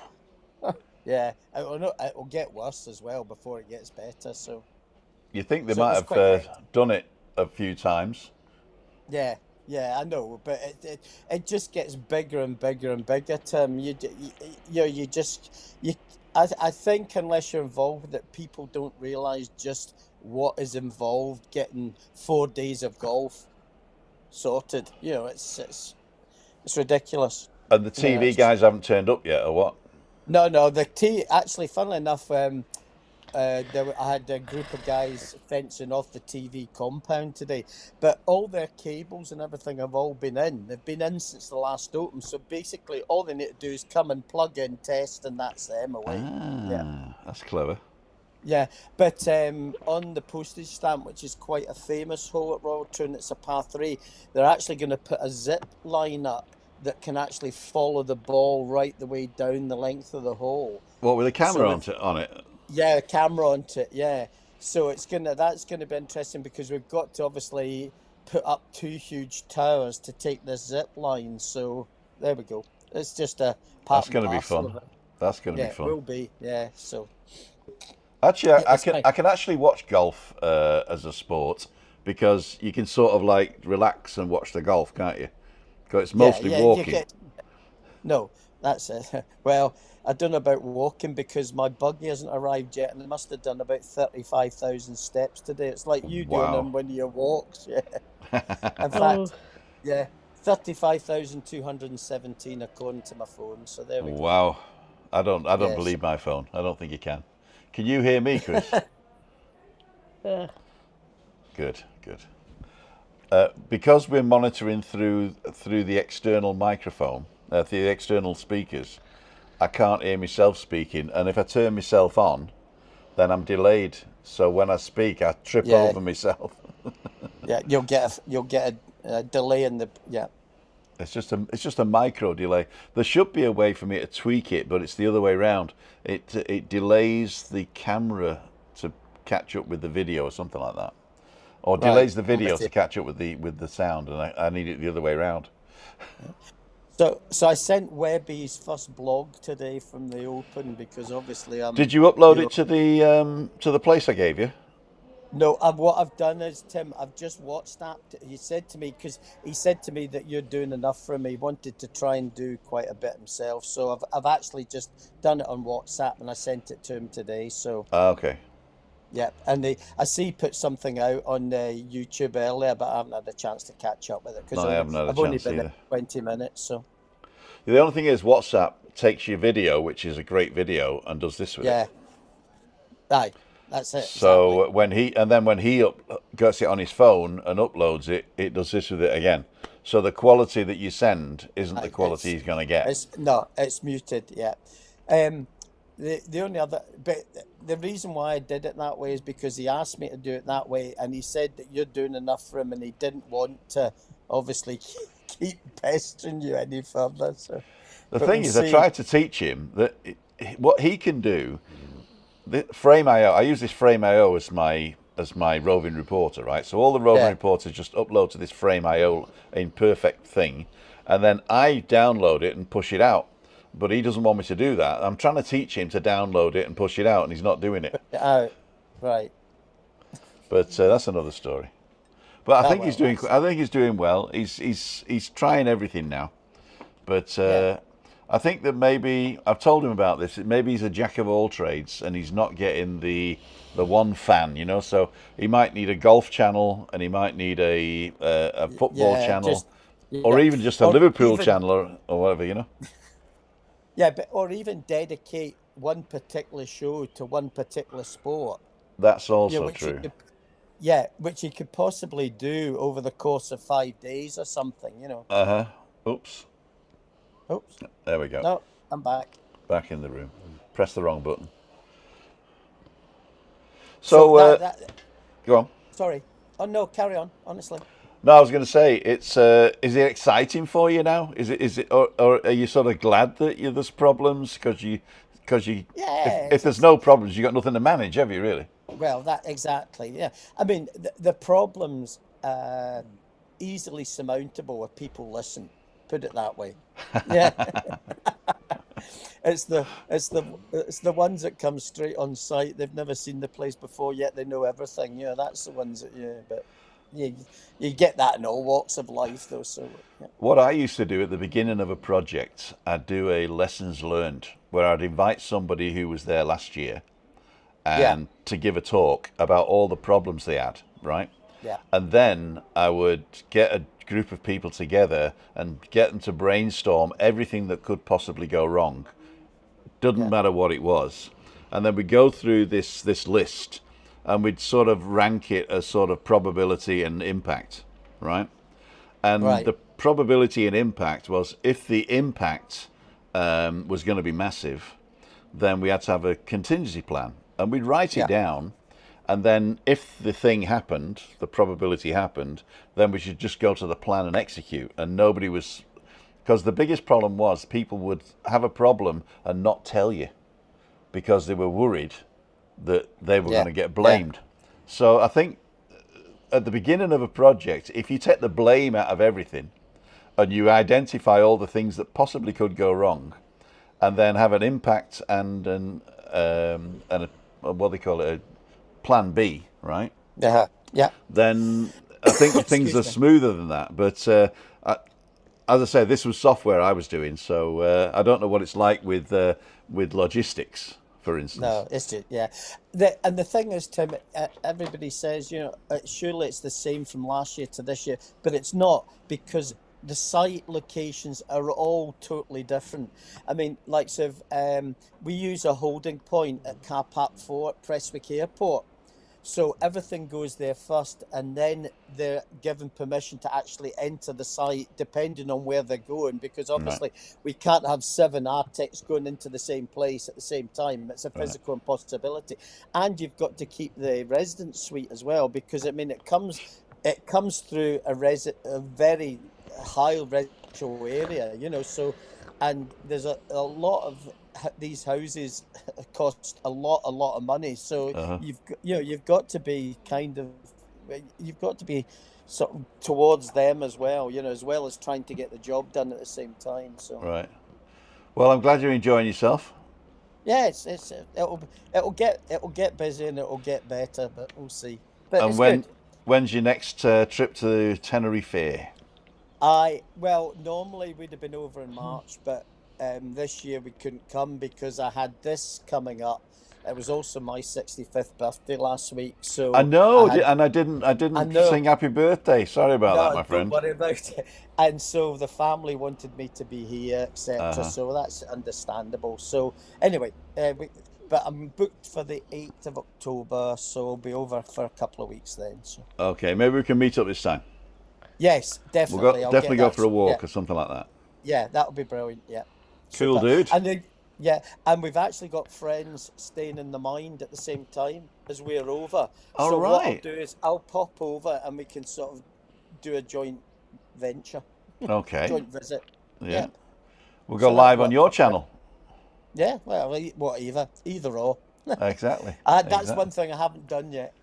C: yeah, it'll get worse as well before it gets better. So
A: You think they
C: So it
A: might
C: was
A: have
C: quite
A: done it a few times?
C: yeah, Yeah, I know, but it just gets bigger and bigger and bigger, Tim. You know, you. I think unless you're involved with it, people don't realize just what is involved getting 4 days of golf sorted. You know, it's ridiculous.
A: And the
C: You know,
A: TV guys haven't turned up yet, or what?
C: no. The T actually, funnily enough, I had a group of guys fencing off the TV compound today, but all their cables and everything have all been in. They've been in since the last open. So basically, all they need to do is come and plug in, test, and that's them away. Yeah.
A: That's clever.
C: Yeah, but on the postage stamp, which is quite a famous hole at Royal Troon, it's a par three. They're actually going to put a zip line up that can actually follow the ball right the way down the length of the hole.
A: What, with a camera
C: So
A: on it?
C: yeah, a camera onto it. Yeah, so that's gonna be interesting because we've got to obviously put up two huge towers to take this zip line. So there we go. It's just a part
A: That's
C: and
A: going to be
C: parcel
A: fun.
C: of it.
A: That's going to
C: Yeah,
A: be
C: it
A: fun.
C: will be. Yeah, so
A: Actually,
C: it's fine.
A: I can actually watch golf as a sport because you can sort of like relax and watch the golf, can't you? Because it's
C: Yeah,
A: mostly
C: yeah. You
A: walking.
C: get no. That's it. Well, I don't know about walking because my buggy hasn't arrived yet, and I must have done about 35,000 steps today. It's like you doing
A: Wow.
C: on one of your walks. Yeah. In
B: Oh,
C: fact, yeah, 35,217 according to my phone. So there we go.
A: Wow. I don't
C: Yes.
A: believe my phone. I don't think you can. Can you hear me, Chris?
B: yeah.
A: Good, good. Because we're monitoring through the external microphone, through the external speakers, I can't hear myself speaking, and if I turn myself on, then I'm delayed. So when I speak, I trip
C: Yeah,
A: over myself.
C: yeah. You'll get a delay in the yeah.
A: It's just a micro delay. There should be a way for me to tweak it, but it's the other way around. It delays the camera to catch up with the video or something like that, or
C: Right.
A: delays the
C: I'm
A: video
C: with
A: to
C: you.
A: catch up with the sound, and I need it the other way around.
C: So I sent Webby's first blog today from the Open because obviously
A: Did you upload
C: you
A: it
C: know,
A: to the place I gave you?
C: no, what I've done is, Tim, I've just WhatsApped. He said to me, because he said to me that you're doing enough for him. He wanted to try and do quite a bit himself. So I've actually just done it on WhatsApp and I sent it to him today. So
A: Ah, okay.
C: yeah, and I see he put something out on YouTube earlier, but I haven't had a chance to catch up with it
A: No,
C: because
A: I haven't had a
C: I've only
A: chance
C: been at
A: either.
C: 20 minutes. So
A: The only thing is, WhatsApp takes your video, which is a great video, and does this with it.
C: yeah, aye, that's it exactly.
A: So when he gets it on his phone and uploads it, it does this with it again. So the quality that you send isn't the
C: Aye,
A: quality he's going to get.
C: it's muted. Yeah. Um, the only other, but the reason why I did it that way is because he asked me to do it that way, and he said that you're doing enough for him, and he didn't want to obviously keep pestering you any further. So,
A: The
C: but
A: thing
C: we'll
A: is, I
C: see.
A: tried to teach him that what he can do. The Frame.io. I use this Frame.io as my roving reporter, right? So all the roving
C: Yeah,
A: reporters just upload to this Frame.io in perfect thing, and then I download it and push it out. But he doesn't want me to do that. I'm trying to teach him to download it and push it out, and he's not doing it.
C: out. Right.
A: But that's another story. But I
C: Ah,
A: think he's
C: well,
A: doing.
C: that's
A: I think he's doing well. He's trying everything now. But
C: yeah,
A: I think that maybe I've told him about this. Maybe he's a jack of all trades, and he's not getting the one fan. So he might need a golf channel, and he might need a football
C: yeah.
A: channel,
C: Just
A: or
C: yeah,
A: even just a
C: or
A: Liverpool
C: even
A: channel, or whatever.
C: yeah, but or even dedicate one particular show to one particular sport.
A: That's
C: Yeah,
A: also
C: which you
A: true.
C: could Yeah, which you could possibly do over the course of 5 days or something.
A: Uh huh. Oops.
C: Oops,
A: There we go.
C: no, I'm back.
A: Back in the room. Press the wrong button.
C: So
A: So go on.
C: sorry. Oh no, carry on, honestly.
A: No, I was going to say, it's is it exciting for you now? Is it, or are you sort of glad that there's problems because
C: Yeah,
A: if there's no problems, you got nothing to manage, have you really?
C: well, that exactly. Yeah, I mean, the problems easily surmountable if people listen. Put it that way. Yeah, it's the ones that come straight on site. They've never seen the place before, yet they know everything. That's the ones that but. you get that in all walks of life, though. So yeah.
A: What I used to do at the beginning of a project, I'd do a lessons learned where I'd invite somebody who was there last year
C: Yeah,
A: and to give a talk about all the problems they had, right?
C: yeah,
A: And then I would get a group of people together and get them to brainstorm everything that could possibly go wrong. Doesn't
C: yeah,
A: matter what it was. And then we'd go through this list and we'd sort of rank it as sort of probability and impact, right? And
C: right,
A: the probability and impact was if the impact was going to be massive, then we had to have a contingency plan. And we'd write it
C: yeah,
A: down. And then if the thing happened, the probability happened, then we should just go to the plan and execute. And nobody was, because the biggest problem was people would have a problem and not tell you because they were worried that they were
C: yeah,
A: going to get
C: yeah,
A: blamed. So I think at the beginning of a project, if you take the blame out of everything and you identify all the things that possibly could go wrong, and then have an impact and what they call it, a plan B, right?
C: yeah, yeah.
A: Then I think things are
C: Excuse me.
A: smoother than that. But as I say, this was software I was doing, so I don't know what it's like with logistics, for instance.
C: No, it's just yeah. And the thing is, Tim, everybody says surely it's the same from last year to this year, but it's not because the site locations are all totally different. I mean, like so, we use a holding point at Car Park 4 at Prestwick Airport. So everything goes there first, and then they're given permission to actually enter the site, depending on where they're going. Because
A: Right,
C: obviously, we can't have 7 architects going into the same place at the same time. It's a
A: right,
C: physical impossibility, and you've got to keep the residence suite as well. Because I mean, it comes through a very high residential area, So, and there's a lot of these houses cost a lot of money, so
A: uh-huh,
C: you've got to be you've got to be sort of towards them as well, as well as trying to get the job done at the same time. So
A: right. Well, I'm glad you're enjoying yourself.
C: yeah, it'll get busy and it'll get better, but we'll see. But
A: And
C: it's good.
A: when's your next trip to Tenerife?
C: Well, normally we'd have been over in March, but this year we couldn't come because I had this coming up. It was also my 65th birthday last week,
A: I
C: so
A: know,
C: I had.
A: and I
C: I
A: didn't
C: know.
A: sing happy birthday. Sorry about that,
C: No,
A: my
C: don't
A: friend.
C: worry about it. And so the family wanted me to be here, etc.
A: Uh-huh.
C: So that's understandable. So anyway, but I'm booked for the 8th of October, so I'll be over for a couple of weeks then. So
A: Okay, maybe we can meet up this time.
C: yes,
A: We'll go
C: definitely. I'll
A: definitely
C: get
A: go
C: that.
A: for a
C: Yeah,
A: walk or something like that.
C: yeah, that'll be brilliant. Yeah,
A: Cool,
C: super.
A: dude.
C: And then, yeah, and we've actually got friends staying in the mind at the same time as we're over.
A: All
C: So what I'll
A: right.
C: do is I'll pop over and we can sort of do a joint venture,
A: Okay.
C: joint visit.
A: Yeah.
C: Yeah.
A: We'll go
C: So that'll
A: live on
C: work
A: your
C: quite well.
A: channel.
C: Yeah, well, whatever, either or.
A: Exactly.
C: That's
A: Exactly.
C: one thing I haven't done yet.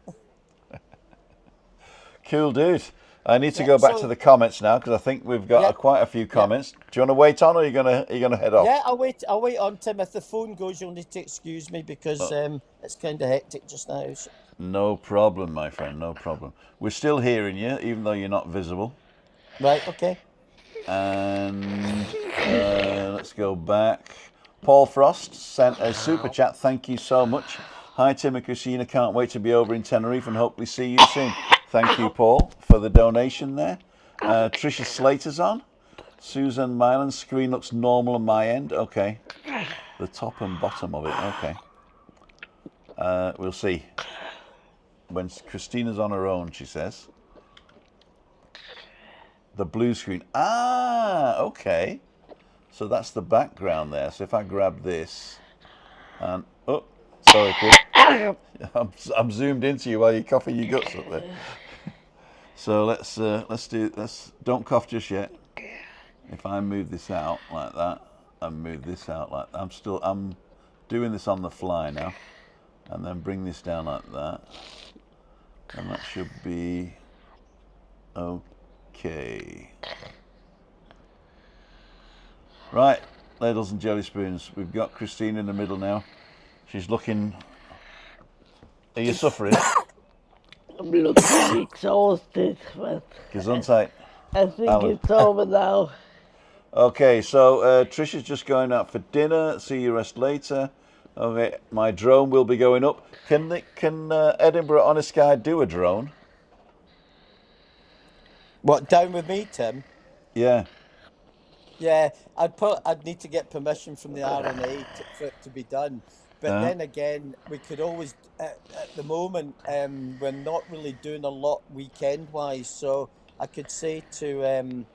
A: Cool, dude. I need to
C: Yeah,
A: go back to
C: so
A: the comments now because I think we've got
C: yeah,
A: quite a few
C: yeah,
A: comments. Do you want to wait on, or are you gonna head off?
C: yeah. I'll wait on Tim. If the phone goes, you'll need to excuse me because
A: Oh,
C: it's kind of hectic just now. So.
A: no problem, my friend. No problem. We're still hearing you, even though you're not visible.
C: Right, okay.
A: And let's go back. Paul Frost sent a super chat. Thank you so much. Hi, Tim and Christina. Can't wait to be over in Tenerife and hopefully see you soon. Thank you, Paul, for the donation there. Tricia Slater's on. Susan Mylan's screen looks normal on my end. Okay. The top and bottom of it. Okay. We'll see. When Christina's on her own, she says. The blue screen. Ah, okay. So that's the background there. So if I grab this and oh, sorry, Chris. I'm zoomed into you while you're coughing your guts up there. So let's don't cough just yet. If I move this out like that and move this out like that, I'm doing this on the fly now, and then bring this down like that, and that should be okay. Right, ladles and jelly spoons. We've got Christine in the middle now. She's looking. Are you suffering?
B: I'm looking exhausted, but
A: Gesundheit.
B: I think
A: Alan.
B: it's over now.
A: Okay, so Trisha's just going out for dinner. See you rest later. Okay, my drone will be going up. Can Edinburgh on a Sky do a drone?
C: What, down with me, Tim?
A: Yeah.
C: Yeah, I'd need to get permission from the RNA for it to be done. But then again, we could always at the moment we're not really doing a lot weekend wise. So I could say to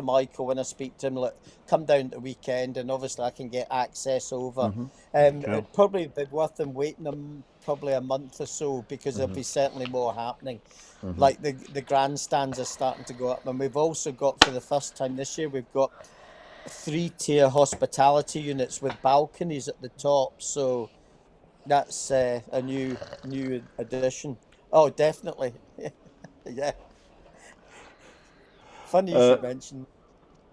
C: Michael when I speak to him, look, come down the weekend, and obviously I can get access over.
A: Cool.
C: It'd probably be worth them waiting probably a month or so, because there'll be certainly more happening. Like the grandstands are starting to go up, and we've also got, for the first time this year, we've got 3-tier hospitality units with balconies at the top. So that's a new addition. Oh, definitely. Yeah. Funny you should mention.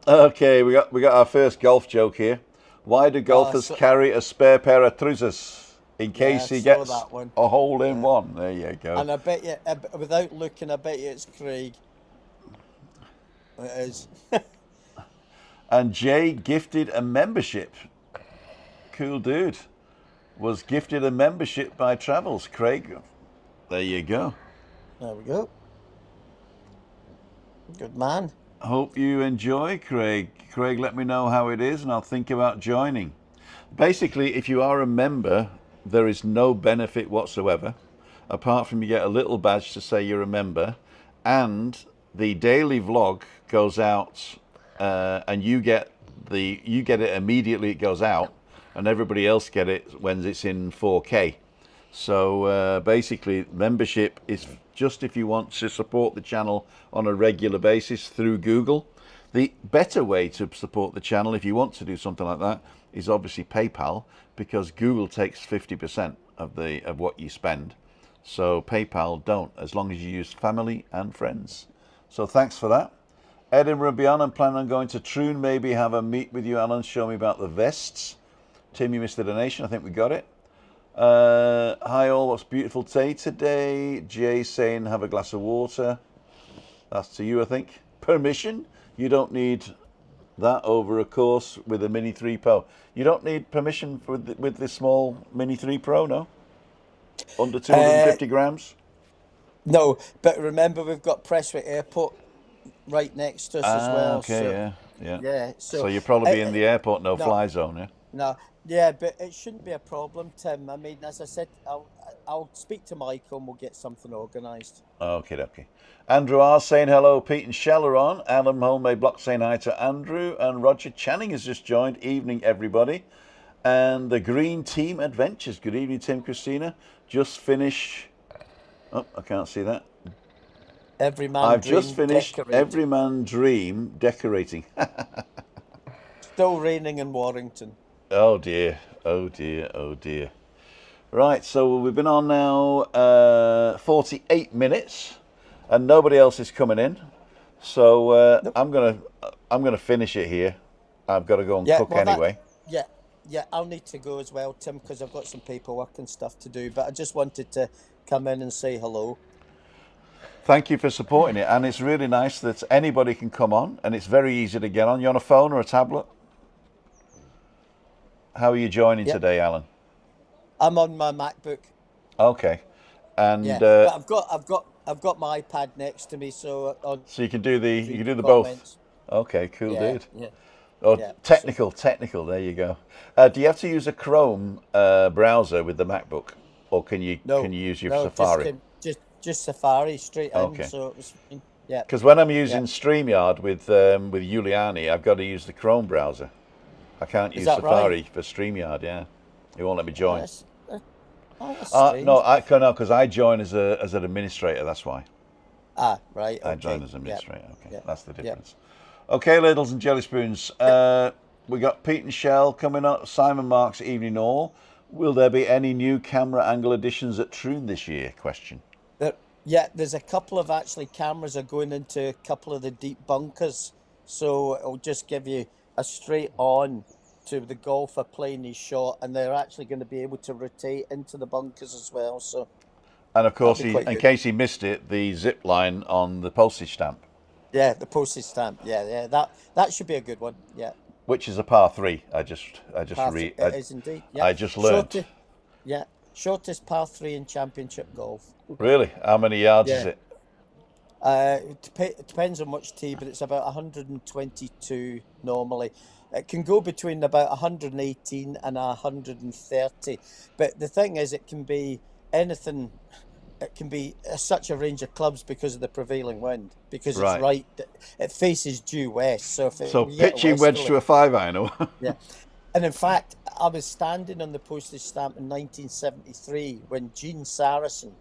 A: Okay, we got our first golf joke here. Why do golfers
C: so-
A: carry a spare pair of trousers in case
C: I
A: he
C: saw
A: gets
C: that one.
A: a hole in one? There you go.
C: And I bet you, without looking, I bet you it's Craig. It is.
A: And Jay gifted a membership. Cool dude. Was gifted a membership by Travels. Craig, there you go.
C: There we go. Good man.
A: Hope you enjoy, Craig. Craig, let me know how it is and I'll think about joining. Basically, if you are a member, there is no benefit whatsoever, apart from you get a little badge to say you're a member, and the daily vlog goes out, and you get it immediately it goes out, and everybody else get it when it's in 4K. So basically, membership is just if you want to support the channel on a regular basis through Google. The better way to support the channel, if you want to do something like that, is obviously PayPal, because Google takes 50% of what you spend. So PayPal don't, as long as you use family and friends. So thanks for that. Edinburgh and beyond, I'm planning on going to Troon, maybe have a meet with you, Alan, show me about the vests. Tim, you missed the donation, I think we got it. Hi all, what's beautiful day today? Jay saying have a glass of water. That's to you, I think. Permission? You don't need that over a course with a Mini 3 Pro. You don't need permission with the small Mini 3 Pro, no? Under 250 grams?
C: No, but remember we've got Prestwick Airport right next to us as well.
A: Okay,
C: so,
A: yeah.
C: Yeah.
A: So you'll probably be in the airport no-fly zone, yeah?
C: No, yeah, but it shouldn't be a problem, Tim. I mean, as I said, I'll speak to Michael and we'll get something organised.
A: Okay. Andrew R saying hello. Pete and Shell are on. Adam Homemade Block saying hi to Andrew. And Roger Channing has just joined. Evening, everybody. And the Green Team Adventures. Good evening, Tim, Christina. Just finish. Oh, I can't see that.
C: Every man
A: I've
C: dream
A: just finished
C: decorate.
A: Every Man Dream decorating.
C: Still raining in Warrington.
A: Oh dear. Right, so we've been on now 48 minutes, and nobody else is coming in. So
C: Nope.
A: I'm gonna finish it here. I've got to go and cook anyway.
C: Yeah, I'll need to go as well, Tim, because I've got some paperwork and stuff to do. But I just wanted to come in and say hello.
A: Thank you for supporting it, and it's really nice that anybody can come on, and it's very easy to get on. You on a phone or a tablet? How are you joining today, Alan?
C: I'm on my MacBook.
A: Okay, and
C: but I've got my iPad next to me, so
A: so you can do the
C: comments.
A: both. Okay, cool, dude.
C: Yeah.
A: Oh, technical. There you go. Do you have to use a Chrome browser with the MacBook, or can you use your Safari?
C: Just Safari straight in.
A: Okay.
C: So it was fine. Yeah.
A: Because when I'm using StreamYard with Juliane, I've got to use the Chrome browser. I can't use Safari for StreamYard. Yeah, it won't let me join.
C: That's strange.
A: No, because I join as an administrator. That's why.
C: Ah, right. Okay.
A: I join as administrator. Okay,
C: Yeah.
A: that's the difference. Okay, ladles and jelly spoons. We got Pete and Shell coming up. Simon Marks Evening All. Will there be any new camera angle additions at Troon this year? Question.
C: Yeah, there's a couple of cameras are going into a couple of the deep bunkers, so it'll just give you a straight on to the golfer playing his shot, and they're actually going to be able to rotate into the bunkers as well. So
A: And of course,
C: That'd be quite
A: in
C: good.
A: case he missed it, the zip line on the postage stamp,
C: Yeah, the postage stamp. Yeah. That should be a good one. Yeah.
A: which is a par three. I just
C: It is indeed. Yeah.
A: I just learnt.
C: Shortest. Yeah. Shortest par three in championship golf.
A: Really, how many yards is
C: Yeah.
A: it?
C: It depends on which tee, but it's about 122 normally. It can go between about 118 and 130. But the thing is, it can be anything. It can be such a range of clubs because of the prevailing wind, because it's
A: Right.
C: right. It faces due west. So if
A: So
C: you get a
A: pitching wedge
C: westerly,
A: to a 5-iron. Or
C: yeah. And in fact, I was standing on the postage stamp in 1973 when Gene Saracen,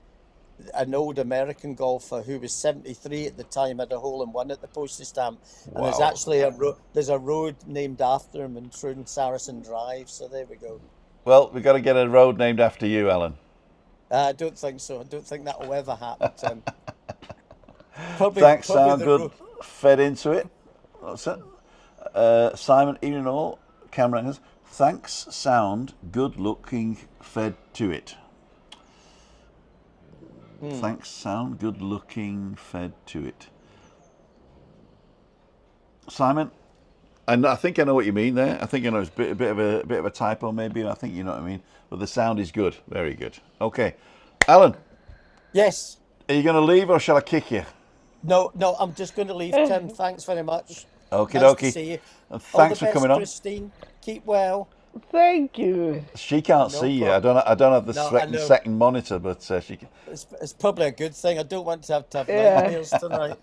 C: an old American golfer who was 73 at the time, had a hole in one at the postage stamp. And there's
A: Wow.
C: actually there's a road named after him in Troon Saracen Drive. So there we go.
A: Well, we've got to get a road named after you, Alan.
C: I don't think so. I don't think that will ever happen, Tim. Probably,
A: Thanks,
C: probably
A: sound
C: the
A: good.
C: road.
A: Fed into it. What's it? Simon, evening all. Camera angles. Thanks, sound good looking. Fed to it. Thanks, sound good looking. Fed to it. Simon, I think I know what you mean there. I think I know it's a bit of a typo maybe. I think you know what I mean. But the sound is good, very good. Okay, Alan,
C: Yes.
A: are you going to leave or shall I kick you?
C: No, I'm just going to leave, Tim. Thanks very much.
A: Okie
C: Nice
A: dokie.
C: to see you.
A: And
C: All
A: thanks
C: the
A: for
C: best,
A: coming on.
C: Christine. Keep well.
B: Thank you.
A: She can't
C: No
A: see you.
C: problem.
A: I don't have the
C: No, I know.
A: second monitor, but she can.
C: It's probably a good thing. I don't want to have
B: Yeah.
C: nightmares tonight.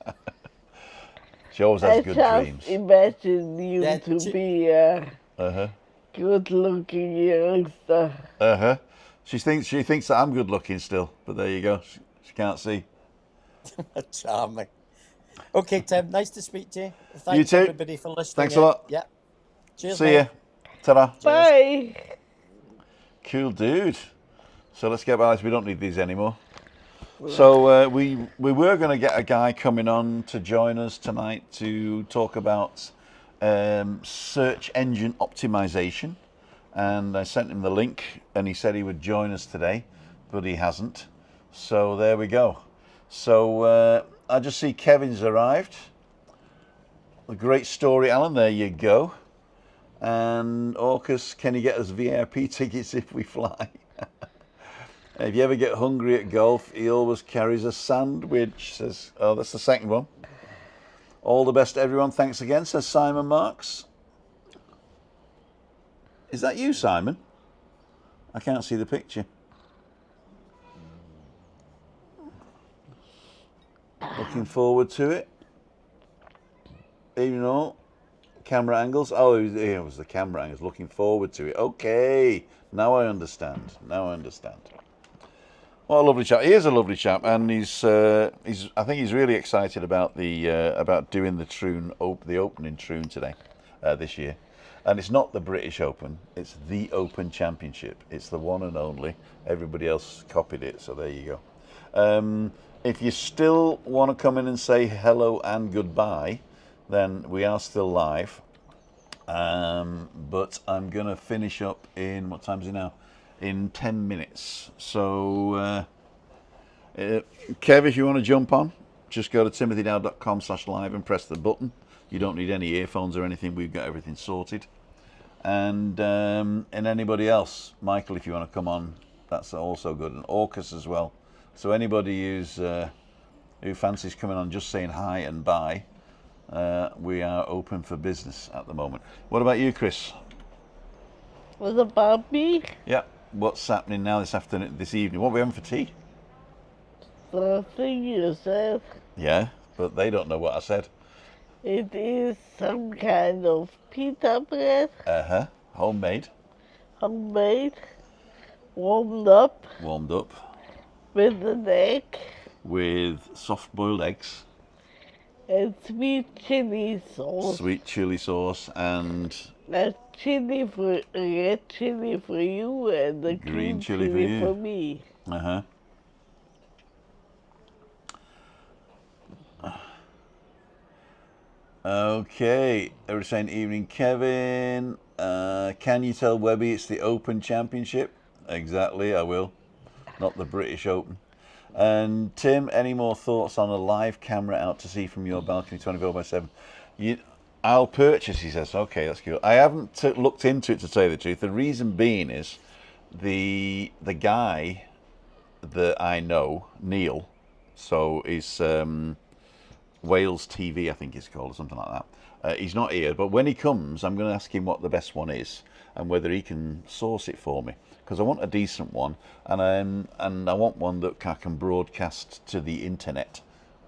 A: She always
B: I
A: has good
B: just
A: dreams.
B: imagine you
C: Yeah,
B: to
C: she-
B: be a
A: Uh-huh.
B: good-looking youngster.
A: Uh-huh. She thinks that I'm good looking still, but there you go. She can't see.
C: Charming. Okay, Tim. Nice to speak to you. Thanks
A: too.
C: everybody for listening.
A: Thanks a lot.
C: Yeah. Cheers.
A: See
C: mate.
A: ya. Ta-da.
B: Bye.
A: Cool dude. So let's get back. We don't need these anymore. So we were going to get a guy coming on to join us tonight to talk about search engine optimization, and I sent him the link, and he said he would join us today, but he hasn't. So there we go. So I just see Kevin's arrived. A great story, Alan. There you go. And Orcus, can you get us VIP tickets if we fly? If you ever get hungry at golf, he always carries a sandwich. Says, oh, that's the second one. All the best to everyone. Thanks again, says Simon Marks. Is that you, Simon? I can't see the picture. Looking forward to it. Even though camera angles. Oh, it was the camera angles. Looking forward to it. Okay, now I understand. What a lovely chap. He is a lovely chap, and he's. I think he's really excited about about doing the Troon, the opening Troon today, this year. And it's not the British Open; it's the Open Championship. It's the one and only. Everybody else copied it, so there you go. If you still want to come in and say hello and goodbye, then we are still live. But I'm going to finish up in, what time is it now? In 10 minutes. So, Kev, if you want to jump on, just go to timothydow.com/live and press the button. You don't need any earphones or anything. We've got everything sorted. And anybody else, Michael, if you want to come on, that's also good. And Orcus as well. So anybody who fancies coming on, just saying hi and bye. We are open for business at the moment. What about you, Chris?
B: What about me?
A: Yeah. What's happening now this evening? What are we having for tea?
B: The thing you said,
A: Yeah, but they don't know what I said.
B: it is some kind of pita bread,
A: Homemade,
B: homemade, warmed up
A: warmed up,
B: with an egg
A: with soft-boiled eggs,
B: and sweet chili sauce.
A: sweet chili sauce, and
B: Red chili for you and the green
A: chili for
B: chili
A: you.
B: for me.
A: Okay, everybody's saying evening, Kevin. Can you tell Webby it's the Open Championship? Exactly, I will. Not the British Open. And Tim, any more thoughts on a live camera out to sea from your balcony 24/7? I'll purchase, he says. Okay, that's cool. I haven't looked into it, to tell you the truth. The reason being is the guy that I know, Neil, so he's Wales TV, I think it's called, or something like that. He's not here, but when he comes, I'm going to ask him what the best one is and whether he can source it for me, because I want a decent one, and I want one that I can broadcast to the internet,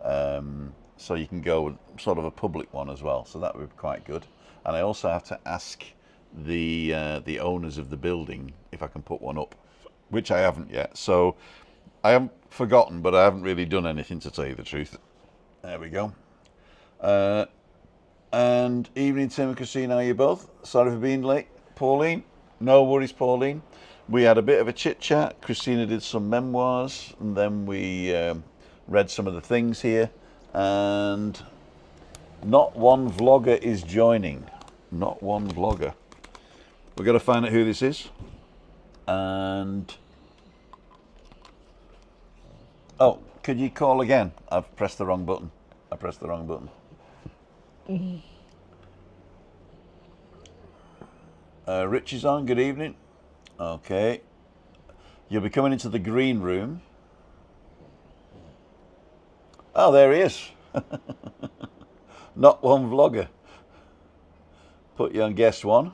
A: so you can go with sort of a public one as well. So that would be quite good. And I also have to ask the owners of the building if I can put one up, which I haven't yet. So I haven't forgotten, but I haven't really done anything, to tell you the truth. There we go. And evening, Tim and Christina, how are you both? Sorry for being late. Pauline? No worries, Pauline. We had a bit of a chit-chat. Christina did some memoirs, and then we read some of the things here. And not one vlogger is joining. Not one vlogger. We've got to find out who this is. And... oh, could you call again? I've pressed the wrong button. I pressed the wrong button. Rich is on. Good evening. Okay. You'll be coming into the green room. Oh, there he is. Not one vlogger. Put you on guest one.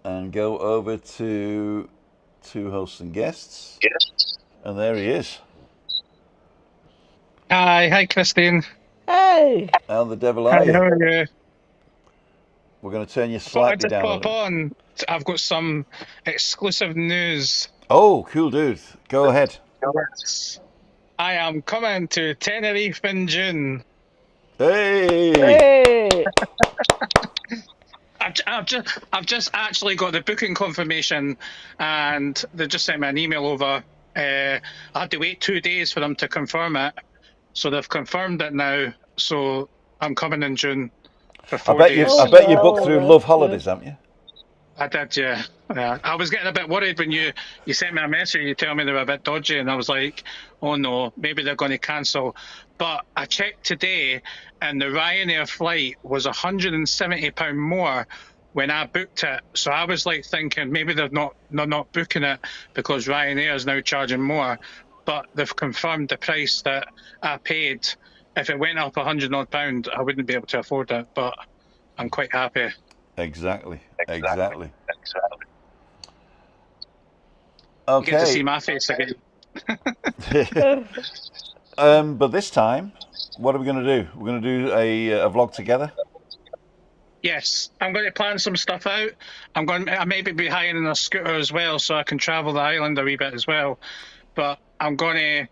A: And go over to hosts and guests.
D: Yes.
A: And there he is.
D: Hi, Christine.
B: Hey!
A: How the devil
D: How
A: are you?
D: are you?
A: We're going to turn you
D: I thought I'd
A: slightly
D: just
A: down.
D: pop on. I've got some exclusive news.
A: Oh, cool, dude. Go ahead.
D: I am coming to Tenerife in June.
A: Hey!
B: Hey!
D: I've just actually got the booking confirmation, and they just sent me an email over. I had to wait 2 days for them to confirm it, so they've confirmed it now. So I'm coming in June for 4 days.
A: I bet you booked through Love Holidays, haven't you?
D: I did, yeah. I was getting a bit worried when you sent me a message. You tell me they were a bit dodgy, and I was like, oh no, maybe they're going to cancel. But I checked today, and the Ryanair flight was £170 more when I booked it. So I was like thinking maybe they're not booking it because Ryanair is now charging more. But they've confirmed the price that I paid. If it went up £100 odd, I wouldn't be able to afford it. But I'm quite happy.
A: Exactly.
D: Okay.
A: Okay.
D: You get to see my face again.
A: But this time, what are we going to do? We're going to do a vlog together?
D: Yes, I'm going to plan some stuff out. I maybe be hiring a scooter as well, so I can travel the island a wee bit as well. But I'm going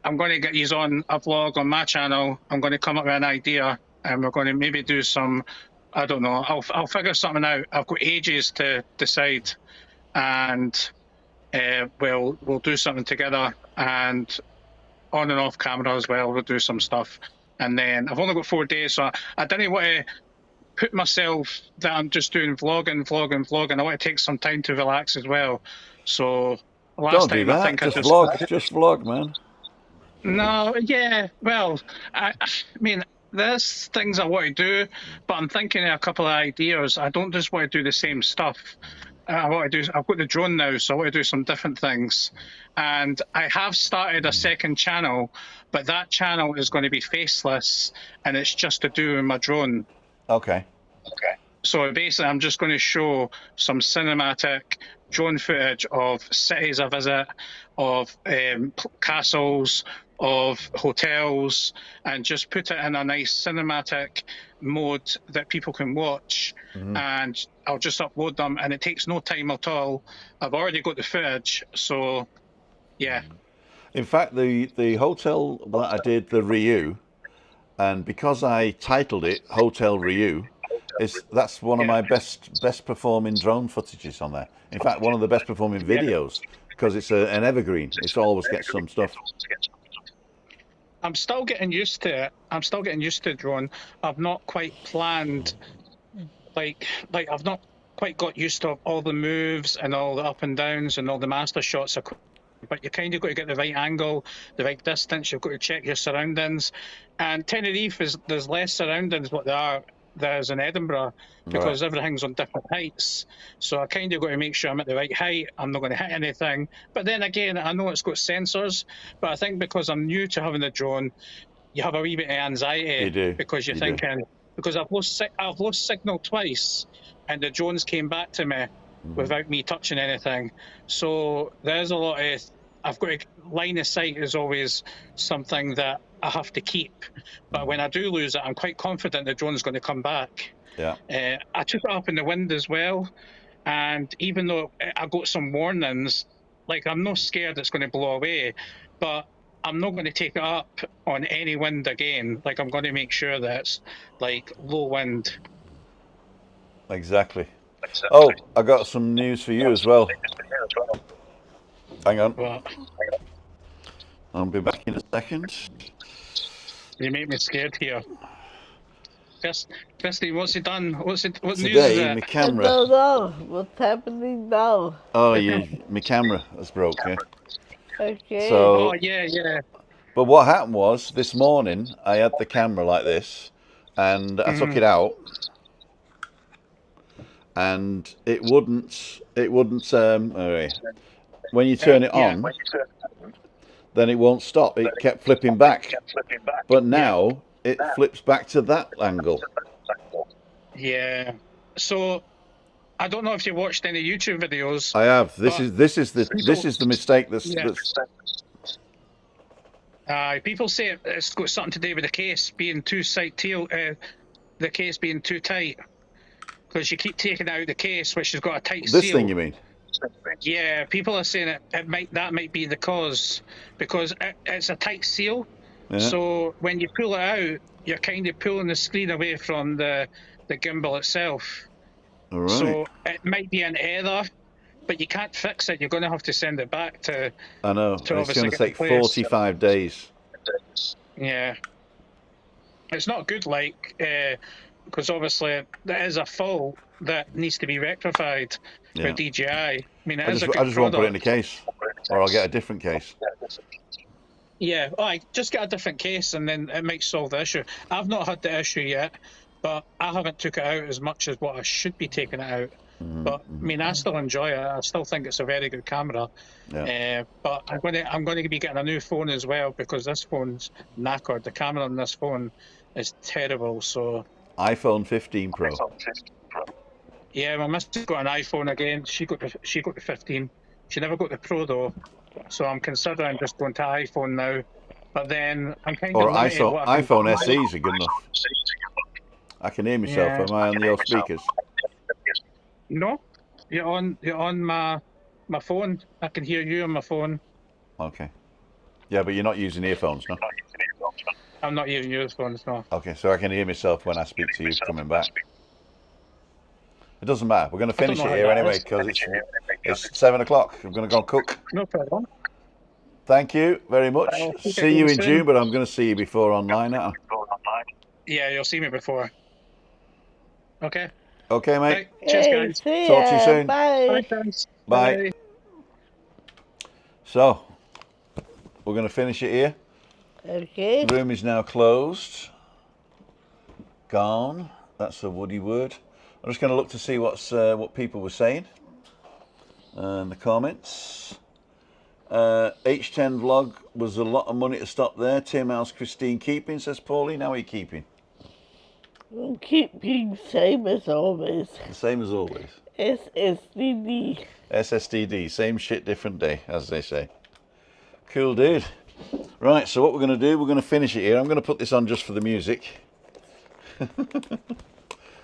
D: to get you on a vlog on my channel. I'm going to come up with an idea, and we're going to maybe do some. I don't know. I'll figure something out. I've got ages to decide, and we'll do something together, and on and off camera as well. We'll do some stuff, and then I've only got 4 days, so I didn't want to put myself that I'm just doing vlogging. I want to take some time to relax as well. So last
A: Don't do
D: time
A: that.
D: I think
A: Just
D: I
A: vlog. Just vlog, man.
D: No, yeah. Well, I mean, there's things I want to do, but I'm thinking of a couple of ideas. I don't just want to do the same stuff. I've got the drone now, so I want to do some different things. And I have started a second channel, but that channel is going to be faceless, and it's just to do with my drone.
A: Okay.
D: So basically, I'm just going to show some cinematic drone footage of cities I visit, of castles, of hotels, and just put it in a nice cinematic mode that people can watch. And I'll just upload them, and it takes no time at all. I've already got the footage, so yeah.
A: In fact, the hotel that I did, the Riu, and because I titled it Hotel Riu, that's one of my best performing drone footages on there. In fact, one of the best performing videos, because it's an evergreen. It's always get some stuff.
D: I'm still getting used to it. I'm still getting used to drone. I've not quite planned, like I've not quite got used to all the moves and all the up and downs and all the master shots but you kind of got to get the right angle, the right distance. You've got to check your surroundings. And Tenerife there's less surroundings what there's in Edinburgh because everything's on different heights. So I kind of got to make sure I'm at the right height. I'm not going to hit anything. But then again, I know it's got sensors, but I think because I'm new to having a drone, you have a wee bit of anxiety.
A: You do.
D: Because you're thinking, because I've lost signal twice, and the drones came back to me without me touching anything. So there's a lot of, I've got to, line of sight is always something that I have to keep. But when I do lose it, I'm quite confident the drone's going to come back.
A: Yeah.
D: I took it up in the wind as well. And even though I got some warnings, like I'm not scared it's going to blow away, but I'm not going to take it up on any wind again. Like I'm going to make sure that it's like low wind.
A: Exactly. Oh, I got some news for you as well. Hang on.
D: Well,
A: I'll be back in a second.
D: you make me scared here. Christy, what's he done? What news is
A: Today,
D: it?
A: my
B: I
A: camera.
B: don't know what's happening now.
A: Oh, my camera has broke. Yeah.
B: Okay.
A: So,
D: Oh, yeah.
A: but what happened was this morning I had the camera like this, and I took it out, and it wouldn't. When you turn it on, then it won't stop. It kept flipping back, but now it flips back to that angle.
D: Yeah. So I don't know if you watched any YouTube videos.
A: I have. This is the mistake that's.
D: People say it's got something to do with the case being too the case being too tight, because you keep taking out the case, which has got a tight seal.
A: This thing, you mean?
D: Yeah, people are saying that might be the cause, because it's a tight seal.
A: Yeah.
D: So when you pull it out, you're kind of pulling the screen away from the gimbal itself.
A: All right.
D: So it might be an error, but you can't fix it. You're going to have to send it back to.
A: I know. It's going to take 45 days.
D: Yeah. It's not good, because obviously there is a fault that needs to be rectified for DJI. I mean, I just
A: won't put it in a case, or I'll get a different case.
D: Yeah, just get a different case, and then it might solve the issue. I've not had the issue yet, but I haven't took it out as much as what I should be taking it out. But I mean, I still enjoy it. I still think it's a very good camera.
A: Yeah.
D: But I'm going to be getting a new phone as well, because this phone's knackered. The camera on this phone is terrible. So
A: iPhone 15 Pro.
D: Yeah, my missus got an iPhone again. She got the 15. She never got the Pro though. So I'm considering just going to iPhone now. But then I'm kind of limited.
A: iPhone SEs are good enough. I can hear myself. Am I on the old speakers?
D: No, you're on my phone. I can hear you on my phone.
A: Okay. Yeah, but you're not using earphones, no?
D: I'm not using earphones, no.
A: Okay, so I can hear myself when I speak to you coming back. It doesn't matter. We're going to finish it here anyway, because it's 7 o'clock. I'm going to go and cook.
D: No problem.
A: Thank you very much. See you in June, but I'm going to see you before online, aren't I?
D: Yeah, you'll see me before. Okay.
A: Okay, mate.
D: Right. Cheers, guys.
A: Talk to you soon.
B: Bye.
A: Bye. So, we're going to finish it here.
B: Okay.
A: The room is now closed. Gone. That's a woody word. I'm just going to look to see what people were saying in the comments. H10 vlog was a lot of money to stop there. Tim, how's Christine keeping, says Pauline. How are you keeping?
B: We'll keep being same as always.
A: The same as always.
B: SSDD.
A: SSDD, same shit, different day, as they say. Cool, dude. Right, so what we're going to do, we're going to finish it here. I'm going to put this on just for the music.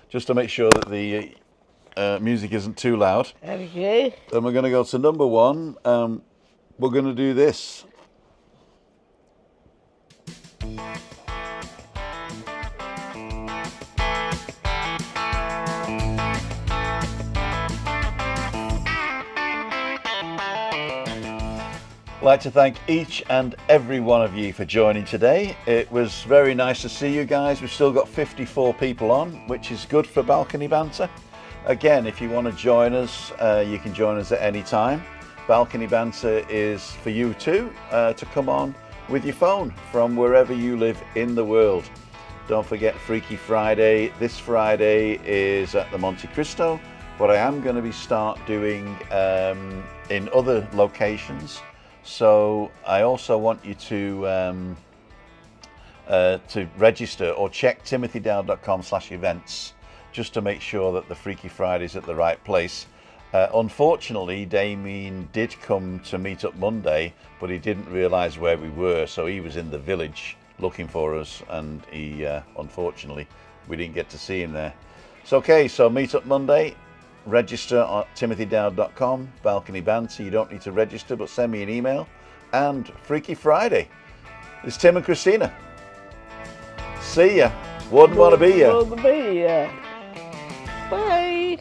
A: Just to make sure that the music isn't too loud.
B: Okay.
A: Then we're going to go to number one. We're going to do this. I'd like to thank each and every one of you for joining today. It was very nice to see you guys. We've still got 54 people on, which is good for Balcony Banter. Again, if you want to join us, you can join us at any time. Balcony Banter is for you too, to come on with your phone from wherever you live in the world. Don't forget Freaky Friday. This Friday is at the Monte Cristo, but I am going to be start doing in other locations. So I also want you to register or check timothydowd.com/events just to make sure that the Freaky Friday is at the right place. Unfortunately, Damien did come to Meet Up Monday, but he didn't realise where we were, so he was in the village looking for us, and he unfortunately we didn't get to see him there. So okay, so Meet Up Monday, register on timothydowd.com, Balcony Banter. You don't need to register, but send me an email. And Freaky Friday. It's Tim and Christina. See ya. Wouldn't want to be ya.
B: Wouldn't be ya. Bye.